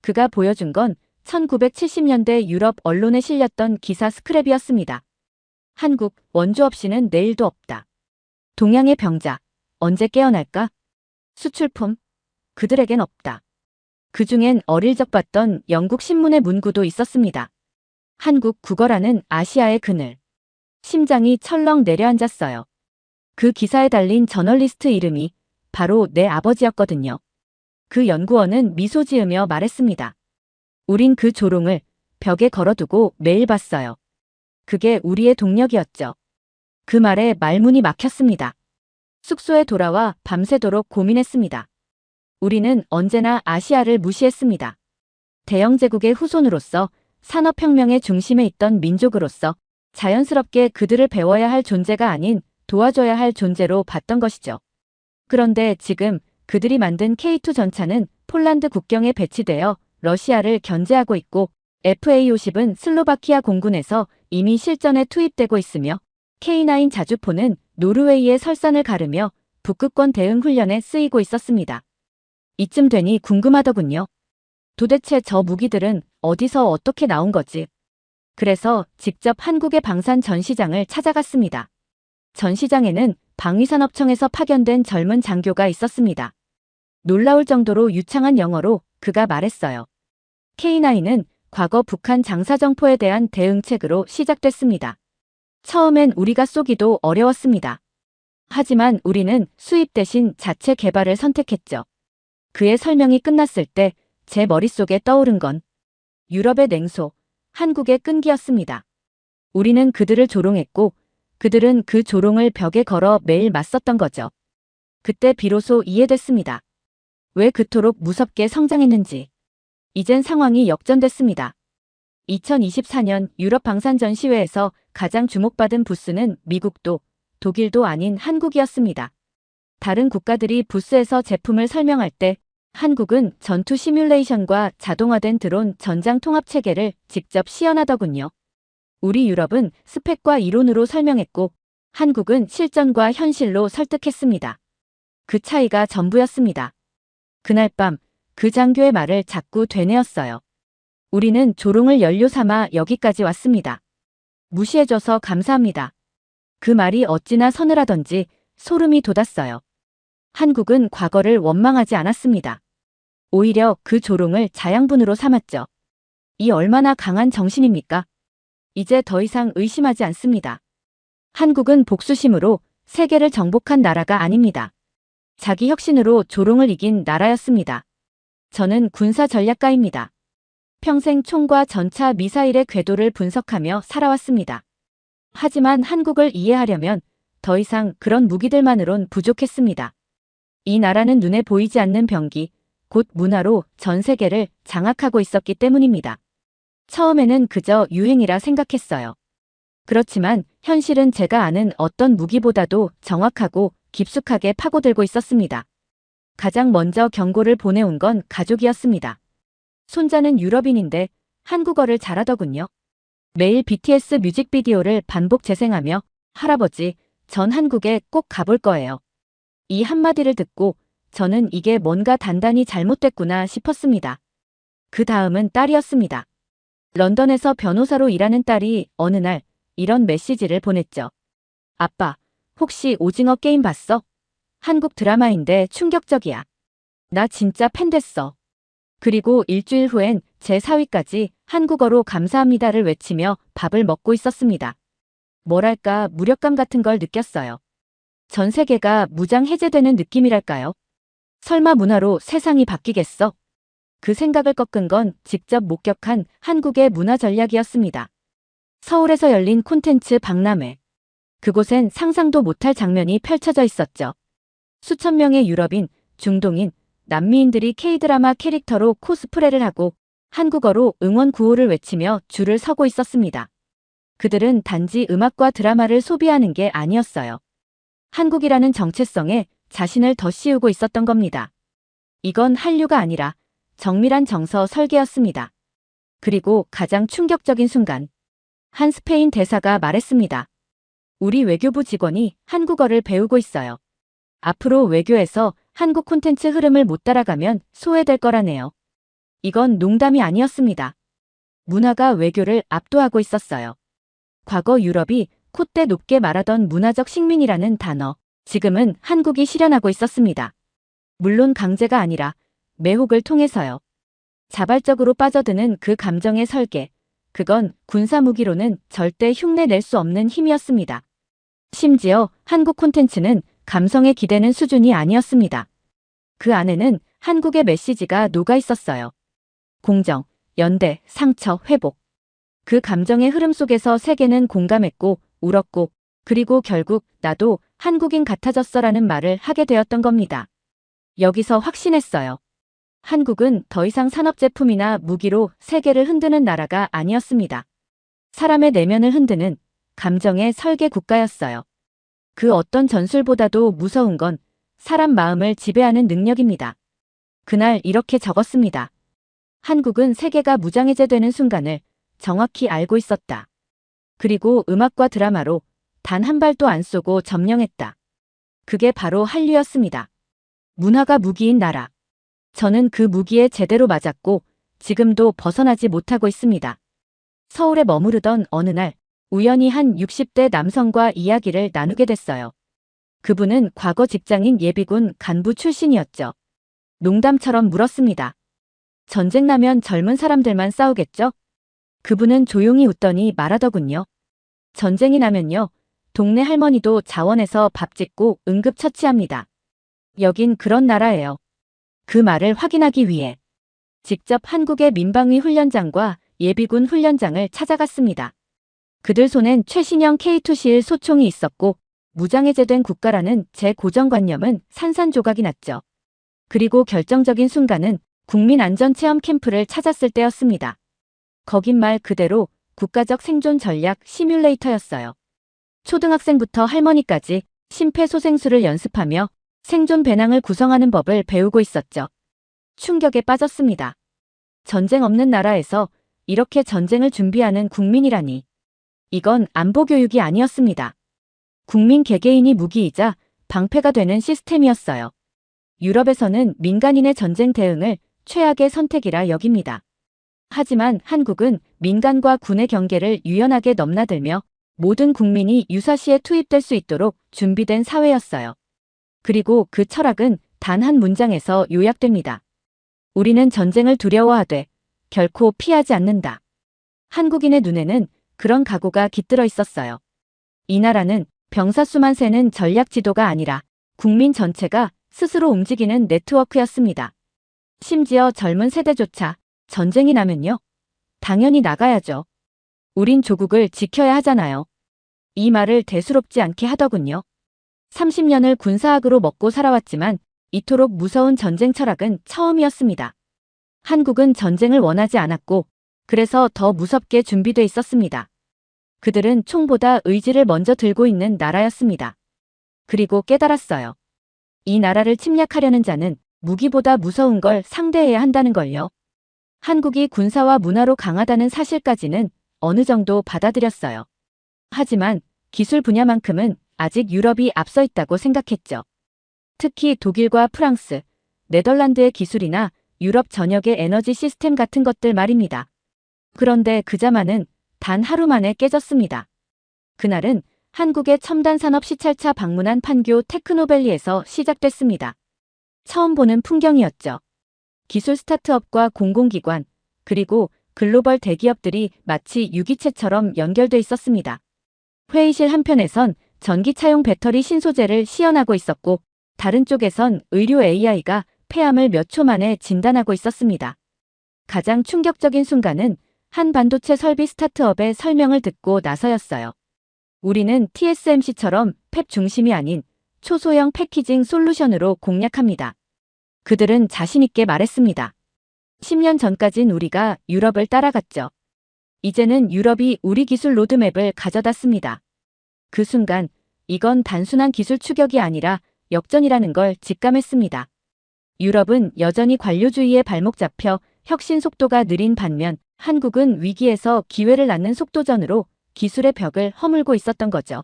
그가 보여준 건 1970년대 유럽 언론에 실렸던 기사 스크랩이었습니다. 한국, 원조 없이는 내일도 없다. 동양의 병자, 언제 깨어날까? 수출품, 그들에겐 없다. 그중엔 어릴 적 봤던 영국 신문의 문구도 있었습니다. 한국 국어라는 아시아의 그늘. 심장이 철렁 내려앉았어요. 그 기사에 달린 저널리스트 이름이 바로 내 아버지였거든요. 그 연구원은 미소 지으며 말했습니다. 우린 그 조롱을 벽에 걸어두고 매일 봤어요. 그게 우리의 동력이었죠. 그 말에 말문이 막혔습니다. 숙소에 돌아와 밤새도록 고민했습니다. 우리는 언제나 아시아를 무시했습니다. 대영제국의 후손으로서 산업혁명의 중심에 있던 민족으로서 자연스럽게 그들을 배워야 할 존재가 아닌 도와줘야 할 존재로 봤던 것이죠. 그런데 지금 그들이 만든 K2 전차는 폴란드 국경에 배치되어 러시아를 견제하고 있고 FA-50은 슬로바키아 공군에서 이미 실전에 투입되고 있으며 K9 자주포는 노르웨이의 설산을 가르며 북극권 대응 훈련에 쓰이고 있었습니다. 이쯤 되니 궁금하더군요. 도대체 저 무기들은 어디서 어떻게 나온 거지? 그래서 직접 한국의 방산 전시장을 찾아갔습니다. 전시장에는 방위산업청에서 파견된 젊은 장교가 있었습니다. 놀라울 정도로 유창한 영어로 그가 말했어요. K9은 과거 북한 장사정포에 대한 대응책으로 시작됐습니다. 처음엔 우리가 쏘기도 어려웠습니다. 하지만 우리는 수입 대신 자체 개발을 선택했죠. 그의 설명이 끝났을 때 제 머릿속에 떠오른 건 유럽의 냉소, 한국의 끈기였습니다. 우리는 그들을 조롱했고 그들은 그 조롱을 벽에 걸어 매일 맞섰던 거죠. 그때 비로소 이해됐습니다. 왜 그토록 무섭게 성장했는지. 이젠 상황이 역전됐습니다. 2024년 유럽 방산 전시회에서 가장 주목받은 부스는 미국도 독일도 아닌 한국이었습니다. 다른 국가들이 부스에서 제품을 설명할 때 한국은 전투 시뮬레이션과 자동화된 드론 전장 통합 체계를 직접 시연하더군요. 우리 유럽은 스펙과 이론으로 설명했고 한국은 실전과 현실로 설득했습니다. 그 차이가 전부였습니다. 그날 밤 그 장교의 말을 자꾸 되뇌었어요. 우리는 조롱을 연료 삼아 여기까지 왔습니다. 무시해줘서 감사합니다. 그 말이 어찌나 서늘하던지 소름이 돋았어요. 한국은 과거를 원망하지 않았습니다. 오히려 그 조롱을 자양분으로 삼았죠. 이 얼마나 강한 정신입니까? 이제 더 이상 의심하지 않습니다. 한국은 복수심으로 세계를 정복한 나라가 아닙니다. 자기 혁신으로 조롱을 이긴 나라였습니다. 저는 군사전략가입니다. 평생 총과 전차 미사일의 궤도를 분석하며 살아왔습니다. 하지만 한국을 이해하려면 더 이상 그런 무기들만으론 부족했습니다. 이 나라는 눈에 보이지 않는 병기, 곧 문화로 전 세계를 장악하고 있었기 때문입니다. 처음에는 그저 유행이라 생각했어요. 그렇지만 현실은 제가 아는 어떤 무기보다도 정확하고 깊숙하게 파고들고 있었습니다. 가장 먼저 경고를 보내온 건 가족이었습니다. 손자는 유럽인인데 한국어를 잘하더군요. 매일 BTS 뮤직비디오를 반복 재생하며 할아버지, 전 한국에 꼭 가볼 거예요. 이 한마디를 듣고 저는 이게 뭔가 단단히 잘못됐구나 싶었습니다. 그 다음은 딸이었습니다. 런던에서 변호사로 일하는 딸이 어느 날 이런 메시지를 보냈죠. 아빠, 혹시 오징어 게임 봤어? 한국 드라마인데 충격적이야. 나 진짜 팬 됐어. 그리고 일주일 후엔 제 사위까지 한국어로 감사합니다를 외치며 밥을 먹고 있었습니다. 뭐랄까 무력감 같은 걸 느꼈어요. 전 세계가 무장 해제되는 느낌이랄까요? 설마 문화로 세상이 바뀌겠어? 그 생각을 꺾은 건 직접 목격한 한국의 문화 전략이었습니다. 서울에서 열린 콘텐츠 박람회. 그곳엔 상상도 못할 장면이 펼쳐져 있었죠. 수천 명의 유럽인, 중동인, 남미인들이 K드라마 캐릭터로 코스프레를 하고 한국어로 응원 구호를 외치며 줄을 서고 있었습니다. 그들은 단지 음악과 드라마를 소비하는 게 아니었어요. 한국이라는 정체성에 자신을 더 씌우고 있었던 겁니다. 이건 한류가 아니라 정밀한 정서 설계였습니다. 그리고 가장 충격적인 순간, 한 스페인 대사가 말했습니다. 우리 외교부 직원이 한국어를 배우고 있어요. 앞으로 외교에서 한국 콘텐츠 흐름을 못 따라가면 소외될 거라네요. 이건 농담이 아니었습니다. 문화가 외교를 압도하고 있었어요. 과거 유럽이 콧대 높게 말하던 문화적 식민이라는 단어, 지금은 한국이 실현하고 있었습니다. 물론 강제가 아니라 매혹을 통해서요. 자발적으로 빠져드는 그 감정의 설계, 그건 군사무기로는 절대 흉내낼 수 없는 힘이었습니다. 심지어 한국 콘텐츠는 감성에 기대는 수준이 아니었습니다. 그 안에는 한국의 메시지가 녹아 있었어요. 공정, 연대, 상처, 회복. 그 감정의 흐름 속에서 세계는 공감했고 울었고 그리고 결국 나도 한국인 같아졌어라는 말을 하게 되었던 겁니다. 여기서 확신했어요. 한국은 더 이상 산업제품이나 무기로 세계를 흔드는 나라가 아니었습니다. 사람의 내면을 흔드는 감정의 설계 국가였어요. 그 어떤 전술보다도 무서운 건 사람 마음을 지배하는 능력입니다. 그날 이렇게 적었습니다. 한국은 세계가 무장해제되는 순간을 정확히 알고 있었다. 그리고 음악과 드라마로 단 한 발도 안 쏘고 점령했다. 그게 바로 한류였습니다. 문화가 무기인 나라. 저는 그 무기에 제대로 맞았고 지금도 벗어나지 못하고 있습니다. 서울에 머무르던 어느 날 우연히 한 60대 남성과 이야기를 나누게 됐어요. 그분은 과거 직장인 예비군 간부 출신이었죠. 농담처럼 물었습니다. 전쟁 나면 젊은 사람들만 싸우겠죠? 그분은 조용히 웃더니 말하더군요. 전쟁이 나면요. 동네 할머니도 자원해서 밥 짓고 응급처치합니다. 여긴 그런 나라예요. 그 말을 확인하기 위해 직접 한국의 민방위 훈련장과 예비군 훈련장을 찾아갔습니다. 그들 손엔 최신형 K2C1 소총이 있었고 무장해제된 국가라는 제 고정관념은 산산조각이 났죠. 그리고 결정적인 순간은 국민안전체험 캠프를 찾았을 때였습니다. 거긴 말 그대로 국가적 생존 전략 시뮬레이터였어요. 초등학생부터 할머니까지 심폐소생술을 연습하며 생존 배낭을 구성하는 법을 배우고 있었죠. 충격에 빠졌습니다. 전쟁 없는 나라에서 이렇게 전쟁을 준비하는 국민이라니. 이건 안보 교육이 아니었습니다. 국민 개개인이 무기이자 방패가 되는 시스템이었어요. 유럽에서는 민간인의 전쟁 대응을 최악의 선택이라 여깁니다. 하지만 한국은 민간과 군의 경계를 유연하게 넘나들며 모든 국민이 유사시에 투입될 수 있도록 준비된 사회였어요. 그리고 그 철학은 단 한 문장에서 요약됩니다. 우리는 전쟁을 두려워하되 결코 피하지 않는다. 한국인의 눈에는 그런 각오가 깃들어 있었어요. 이 나라는 병사 수만 세는 전략 지도가 아니라 국민 전체가 스스로 움직이는 네트워크였습니다. 심지어 젊은 세대조차 전쟁이 나면요. 당연히 나가야죠. 우린 조국을 지켜야 하잖아요. 이 말을 대수롭지 않게 하더군요. 30년을 군사학으로 먹고 살아왔지만 이토록 무서운 전쟁 철학은 처음이었습니다. 한국은 전쟁을 원하지 않았고 그래서 더 무섭게 준비돼 있었습니다. 그들은 총보다 의지를 먼저 들고 있는 나라였습니다. 그리고 깨달았어요. 이 나라를 침략하려는 자는 무기보다 무서운 걸 상대해야 한다는 걸요. 한국이 군사와 문화로 강하다는 사실까지는 어느 정도 받아들였어요. 하지만 기술 분야만큼은 아직 유럽이 앞서 있다고 생각했죠. 특히 독일과 프랑스, 네덜란드의 기술이나 유럽 전역의 에너지 시스템 같은 것들 말입니다. 그런데 그 자만은 단 하루 만에 깨졌습니다. 그날은 한국의 첨단 산업 시찰차 방문한 판교 테크노밸리에서 시작됐습니다. 처음 보는 풍경이었죠. 기술 스타트업과 공공기관, 그리고 글로벌 대기업들이 마치 유기체처럼 연결돼 있었습니다. 회의실 한편에선 전기차용 배터리 신소재를 시연하고 있었고 다른 쪽에선 의료 AI가 폐암을 몇 초 만에 진단하고 있었습니다. 가장 충격적인 순간은 한 반도체 설비 스타트업의 설명을 듣고 나서였어요. 우리는 TSMC처럼 팹 중심이 아닌 초소형 패키징 솔루션으로 공략합니다. 그들은 자신있게 말했습니다. 10년 전까진 우리가 유럽을 따라갔죠. 이제는 유럽이 우리 기술 로드맵을 가져다 씁니다. 그 순간 이건 단순한 기술 추격이 아니라 역전이라는 걸 직감했습니다. 유럽은 여전히 관료주의에 발목 잡혀 혁신 속도가 느린 반면 한국은 위기에서 기회를 낳는 속도전으로 기술의 벽을 허물고 있었던 거죠.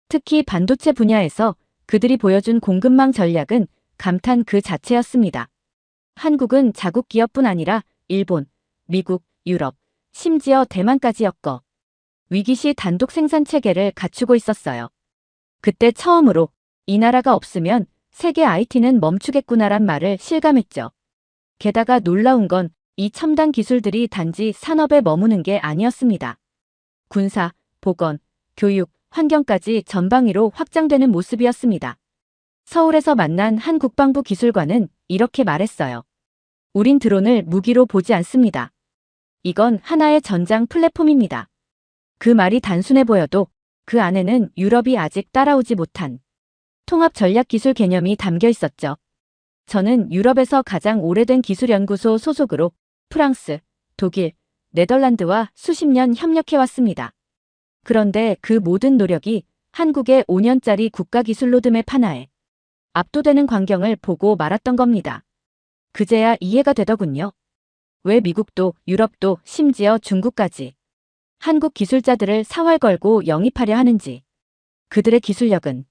특히 반도체 분야에서 그들이 보여준 공급망 전략은 감탄 그 자체였습니다. 한국은 자국 기업뿐 아니라 일본, 미국, 유럽, 심지어 대만까지 엮어 위기시 단독 생산 체계를 갖추고 있었어요. 그때 처음으로 이 나라가 없으면 세계 IT는 멈추겠구나란 말을 실감했죠. 게다가 놀라운 건 이 첨단 기술들이 단지 산업에 머무는 게 아니었습니다. 군사, 보건, 교육, 환경까지 전방위로 확장되는 모습이었습니다. 서울에서 만난 한 국방부 기술관은 이렇게 말했어요. 우린 드론을 무기로 보지 않습니다. 이건 하나의 전장 플랫폼입니다. 그 말이 단순해 보여도 그 안에는 유럽이 아직 따라오지 못한 통합 전략 기술 개념이 담겨 있었죠. 저는 유럽에서 가장 오래된 기술연구소 소속으로 프랑스, 독일, 네덜란드와 수십 년 협력해왔습니다. 그런데 그 모든 노력이 한국의 5년짜리 국가기술 로드맵 하나에 압도되는 광경을 보고 말았던 겁니다. 그제야 이해가 되더군요. 왜 미국도 유럽도 심지어 중국까지 한국 기술자들을 사활 걸고 영입하려 하는지. 그들의 기술력은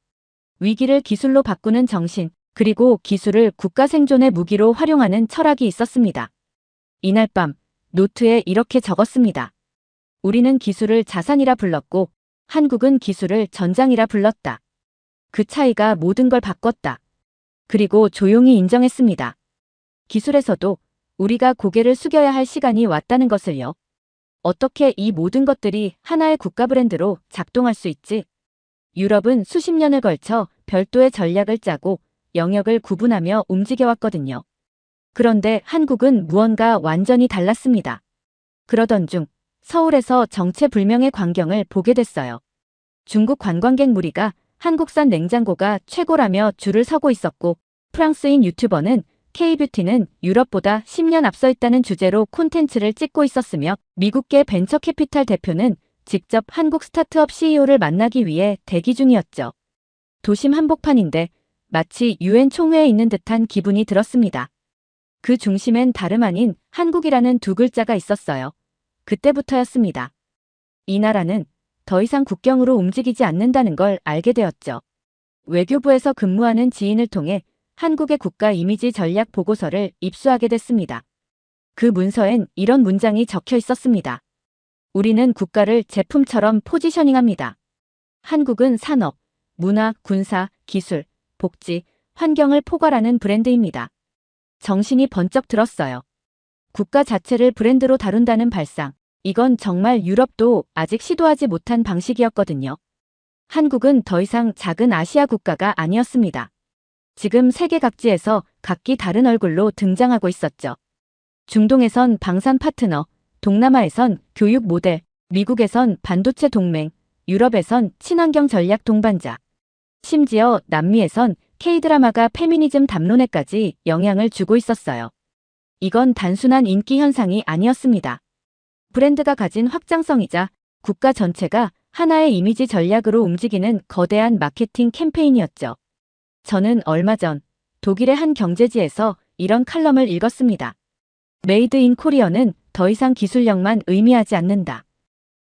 위기를 기술로 바꾸는 정신, 그리고 기술을 국가 생존의 무기로 활용하는 철학이 있었습니다. 이날 밤 노트에 이렇게 적었습니다. 우리는 기술을 자산이라 불렀고 한국은 기술을 전장이라 불렀다. 그 차이가 모든 걸 바꿨다. 그리고 조용히 인정했습니다. 기술에서도 우리가 고개를 숙여야 할 시간이 왔다는 것을요. 어떻게 이 모든 것들이 하나의 국가 브랜드로 작동할 수 있지? 유럽은 수십 년을 걸쳐 별도의 전략을 짜고 영역을 구분하며 움직여왔거든요. 그런데 한국은 무언가 완전히 달랐습니다. 그러던 중 서울에서 정체불명의 광경을 보게 됐어요. 중국 관광객 무리가 한국산 냉장고가 최고라며 줄을 서고 있었고, 프랑스인 유튜버는 K뷰티는 유럽보다 10년 앞서 있다는 주제로 콘텐츠를 찍고 있었으며, 미국계 벤처캐피탈 대표는 직접 한국 스타트업 CEO를 만나기 위해 대기 중이었죠. 도심 한복판인데 마치 유엔 총회에 있는 듯한 기분이 들었습니다. 그 중심엔 다름 아닌 한국이라는 두 글자가 있었어요. 그때부터였습니다. 이 나라는 더 이상 국경으로 움직이지 않는다는 걸 알게 되었죠. 외교부에서 근무하는 지인을 통해 한국의 국가 이미지 전략 보고서를 입수하게 됐습니다. 그 문서엔 이런 문장이 적혀 있었습니다. 우리는 국가를 제품처럼 포지셔닝합니다. 한국은 산업, 문화, 군사, 기술, 복지, 환경을 포괄하는 브랜드입니다. 정신이 번쩍 들었어요. 국가 자체를 브랜드로 다룬다는 발상. 이건 정말 유럽도 아직 시도하지 못한 방식이었거든요. 한국은 더 이상 작은 아시아 국가가 아니었습니다. 지금 세계 각지에서 각기 다른 얼굴로 등장하고 있었죠. 중동에선 방산 파트너, 동남아에선 교육 모델, 미국에선 반도체 동맹, 유럽에선 친환경 전략 동반자. 심지어 남미에선 K드라마가 페미니즘 담론에까지 영향을 주고 있었어요. 이건 단순한 인기 현상이 아니었습니다. 브랜드가 가진 확장성이자 국가 전체가 하나의 이미지 전략으로 움직이는 거대한 마케팅 캠페인이었죠. 저는 얼마 전 독일의 한 경제지에서 이런 칼럼을 읽었습니다. 메이드 인 코리어는 더 이상 기술력만 의미하지 않는다.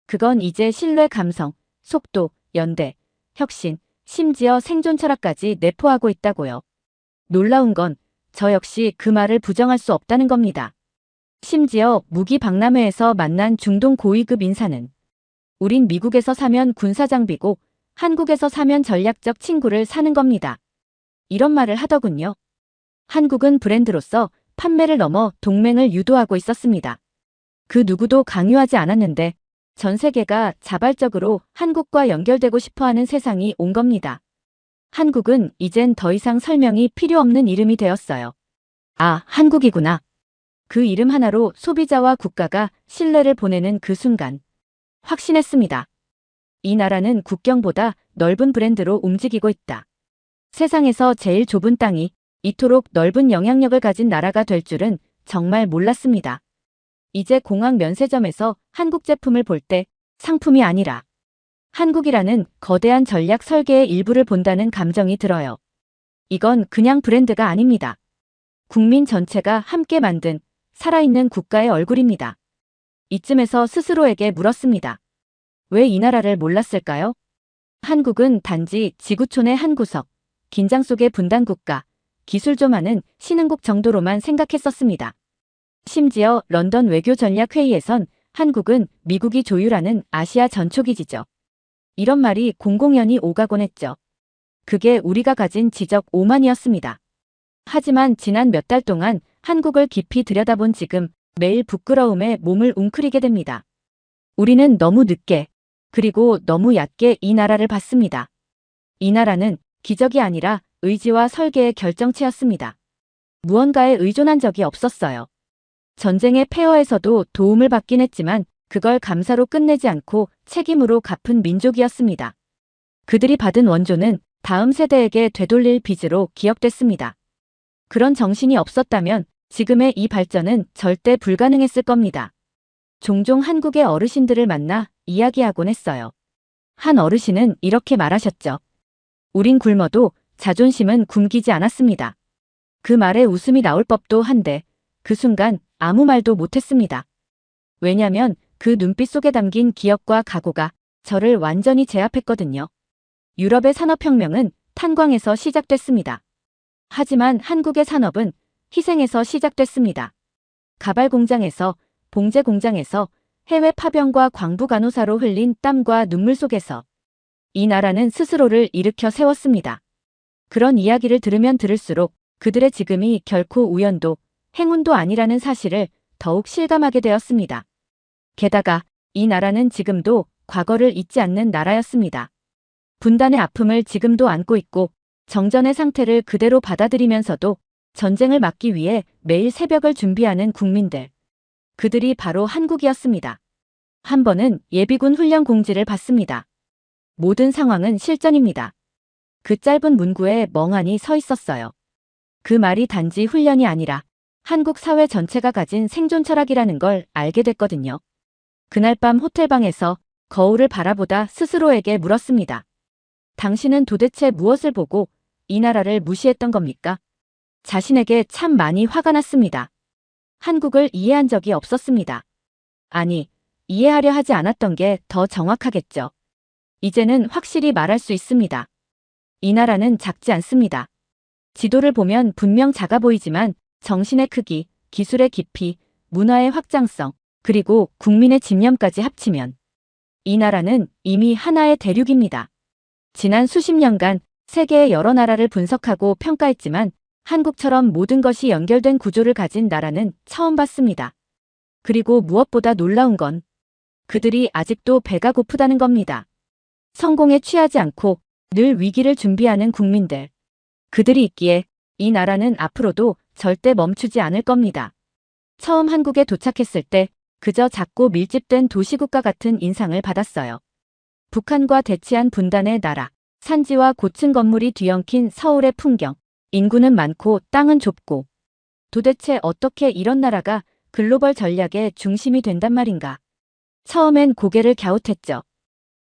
그건 이제 신뢰 감성, 속도, 연대, 혁신, 심지어 생존 철학까지 내포하고 있다고요. 놀라운 건 저 역시 그 말을 부정할 수 없다는 겁니다. 심지어 무기 박람회에서 만난 중동 고위급 인사는 우린 미국에서 사면 군사장비고 한국에서 사면 전략적 친구를 사는 겁니다. 이런 말을 하더군요. 한국은 브랜드로서 판매를 넘어 동맹을 유도하고 있었습니다. 그 누구도 강요하지 않았는데 전 세계가 자발적으로 한국과 연결되고 싶어하는 세상이 온 겁니다. 한국은 이젠 더 이상 설명이 필요 없는 이름이 되었어요. 아, 한국이구나. 그 이름 하나로 소비자와 국가가 신뢰를 보내는 그 순간 확신했습니다. 이 나라는 국경보다 넓은 브랜드로 움직이고 있다. 세상에서 제일 좁은 땅이 이토록 넓은 영향력을 가진 나라가 될 줄은 정말 몰랐습니다. 이제 공항 면세점에서 한국 제품을 볼 때 상품이 아니라 한국이라는 거대한 전략 설계의 일부를 본다는 감정이 들어요. 이건 그냥 브랜드가 아닙니다. 국민 전체가 함께 만든 살아있는 국가의 얼굴입니다. 이쯤에서 스스로에게 물었습니다. 왜 이 나라를 몰랐을까요? 한국은 단지 지구촌의 한 구석, 긴장 속의 분단 국가, 기술 좀 하는 신흥국 정도로만 생각했었습니다. 심지어 런던 외교전략회의에선 한국은 미국이 조율하는 아시아 전초기지죠. 이런 말이 공공연히 오가곤 했죠. 그게 우리가 가진 지적 오만이었습니다. 하지만 지난 몇 달 동안 한국을 깊이 들여다본 지금 매일 부끄러움에 몸을 웅크리게 됩니다. 우리는 너무 늦게 그리고 너무 얕게 이 나라를 봤습니다. 이 나라는 기적이 아니라 의지와 설계의 결정체였습니다. 무언가에 의존한 적이 없었어요. 전쟁의 폐허에서도 도움을 받긴 했지만 그걸 감사로 끝내지 않고 책임으로 갚은 민족이었습니다. 그들이 받은 원조는 다음 세대에게 되돌릴 빚으로 기억됐습니다. 그런 정신이 없었다면 지금의 이 발전은 절대 불가능했을 겁니다. 종종 한국의 어르신들을 만나 이야기하곤 했어요. 한 어르신은 이렇게 말하셨죠. 우린 굶어도 자존심은 굶기지 않았습니다. 그 말에 웃음이 나올 법도 한데 그 순간 아무 말도 못했습니다. 왜냐면 그 눈빛 속에 담긴 기억과 각오가 저를 완전히 제압했거든요. 유럽의 산업혁명은 탄광에서 시작됐습니다. 하지만 한국의 산업은 희생에서 시작됐습니다. 가발 공장에서, 봉제 공장에서, 해외 파병과 광부 간호사로 흘린 땀과 눈물 속에서 이 나라는 스스로를 일으켜 세웠습니다. 그런 이야기를 들으면 들을수록 그들의 지금이 결코 우연도 행운도 아니라는 사실을 더욱 실감하게 되었습니다. 게다가 이 나라는 지금도 과거를 잊지 않는 나라였습니다. 분단의 아픔을 지금도 안고 있고 정전의 상태를 그대로 받아들이면서도 전쟁을 막기 위해 매일 새벽을 준비하는 국민들. 그들이 바로 한국이었습니다. 한 번은 예비군 훈련 공지를 받습니다. 모든 상황은 실전입니다. 그 짧은 문구에 멍하니 서 있었어요. 그 말이 단지 훈련이 아니라 한국 사회 전체가 가진 생존 철학이라는 걸 알게 됐거든요. 그날 밤 호텔방에서 거울을 바라보다 스스로에게 물었습니다. 당신은 도대체 무엇을 보고 이 나라를 무시했던 겁니까? 자신에게 참 많이 화가 났습니다. 한국을 이해한 적이 없었습니다. 아니, 이해하려 하지 않았던 게 더 정확하겠죠. 이제는 확실히 말할 수 있습니다. 이 나라는 작지 않습니다. 지도를 보면 분명 작아 보이지만 정신의 크기, 기술의 깊이, 문화의 확장성, 그리고 국민의 집념까지 합치면 이 나라는 이미 하나의 대륙입니다. 지난 수십 년간 세계의 여러 나라를 분석하고 평가했지만 한국처럼 모든 것이 연결된 구조를 가진 나라는 처음 봤습니다. 그리고 무엇보다 놀라운 건 그들이 아직도 배가 고프다는 겁니다. 성공에 취하지 않고 늘 위기를 준비하는 국민들. 그들이 있기에 이 나라는 앞으로도 절대 멈추지 않을 겁니다. 처음 한국에 도착했을 때 그저 작고 밀집된 도시국가 같은 인상을 받았어요. 북한과 대치한 분단의 나라, 산지와 고층 건물이 뒤엉킨 서울의 풍경, 인구는 많고 땅은 좁고. 도대체 어떻게 이런 나라가 글로벌 전략의 중심이 된단 말인가. 처음엔 고개를 갸웃했죠.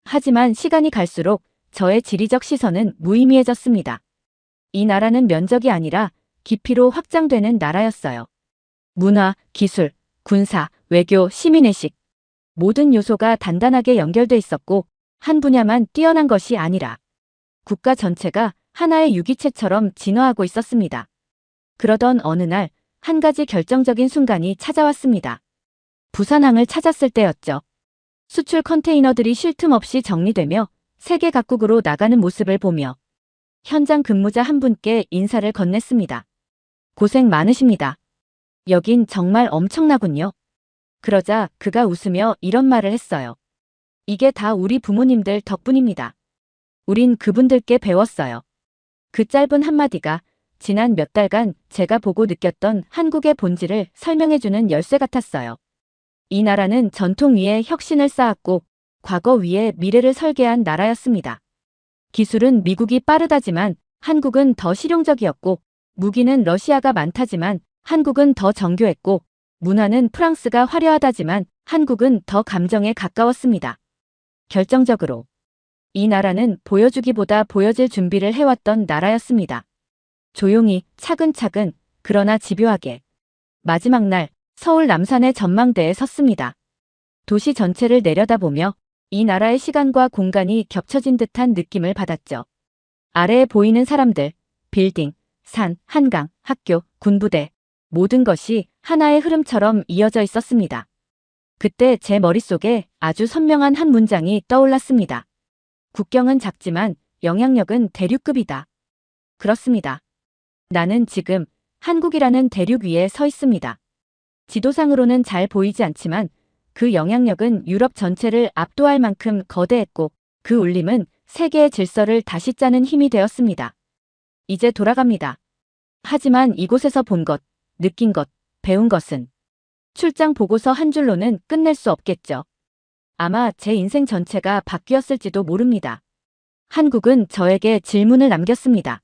하지만 시간이 갈수록 저의 지리적 시선은 무의미해졌습니다. 이 나라는 면적이 아니라 깊이로 확장되는 나라였어요. 문화, 기술, 군사, 외교, 시민의식. 모든 요소가 단단하게 연결돼 있었고 한 분야만 뛰어난 것이 아니라 국가 전체가 하나의 유기체처럼 진화하고 있었습니다. 그러던 어느 날 한 가지 결정적인 순간이 찾아왔습니다. 부산항을 찾았을 때였죠. 수출 컨테이너들이 쉴 틈 없이 정리되며 세계 각국으로 나가는 모습을 보며 현장 근무자 한 분께 인사를 건넸습니다. 고생 많으십니다. 여긴 정말 엄청나군요. 그러자 그가 웃으며 이런 말을 했어요. 이게 다 우리 부모님들 덕분입니다. 우린 그분들께 배웠어요. 그 짧은 한마디가 지난 몇 달간 제가 보고 느꼈던 한국의 본질을 설명해주는 열쇠 같았어요. 이 나라는 전통 위에 혁신을 쌓았고 과거 위에 미래를 설계한 나라였습니다. 기술은 미국이 빠르다지만 한국은 더 실용적이었고 무기는 러시아가 많다지만 한국은 더 정교했고 문화는 프랑스가 화려하다지만 한국은 더 감정에 가까웠습니다. 결정적으로 이 나라는 보여주기보다 보여질 준비를 해왔던 나라였습니다. 조용히 차근차근 그러나 집요하게 마지막 날 서울 남산의 전망대에 섰습니다. 도시 전체를 내려다보며 이 나라의 시간과 공간이 겹쳐진 듯한 느낌을 받았죠. 아래에 보이는 사람들, 빌딩, 산, 한강, 학교, 군부대 모든 것이 하나의 흐름처럼 이어져 있었습니다. 그때 제 머릿속에 아주 선명한 한 문장이 떠올랐습니다. 국경은 작지만 영향력은 대륙급이다. 그렇습니다. 나는 지금 한국이라는 대륙 위에 서 있습니다. 지도상으로는 잘 보이지 않지만 그 영향력은 유럽 전체를 압도할 만큼 거대했고 그 울림은 세계의 질서를 다시 짜는 힘이 되었습니다. 이제 돌아갑니다. 하지만 이곳에서 본 것, 느낀 것, 배운 것은 출장 보고서 한 줄로는 끝낼 수 없겠죠. 아마 제 인생 전체가 바뀌었을지도 모릅니다. 한국은 저에게 질문을 남겼습니다.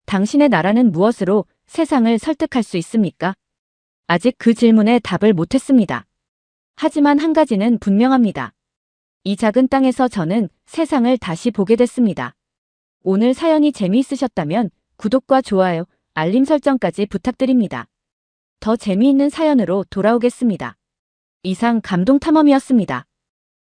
당신의 나라는 무엇으로 세상을 설득할 수 있습니까? 아직 그 질문에 답을 못했습니다. 하지만 한 가지는 분명합니다. 이 작은 땅에서 저는 세상을 다시 보게 됐습니다. 오늘 사연이 재미있으셨다면 구독과 좋아요, 알림 설정까지 부탁드립니다. 더 재미있는 사연으로 돌아오겠습니다. 이상 감동탐험이었습니다.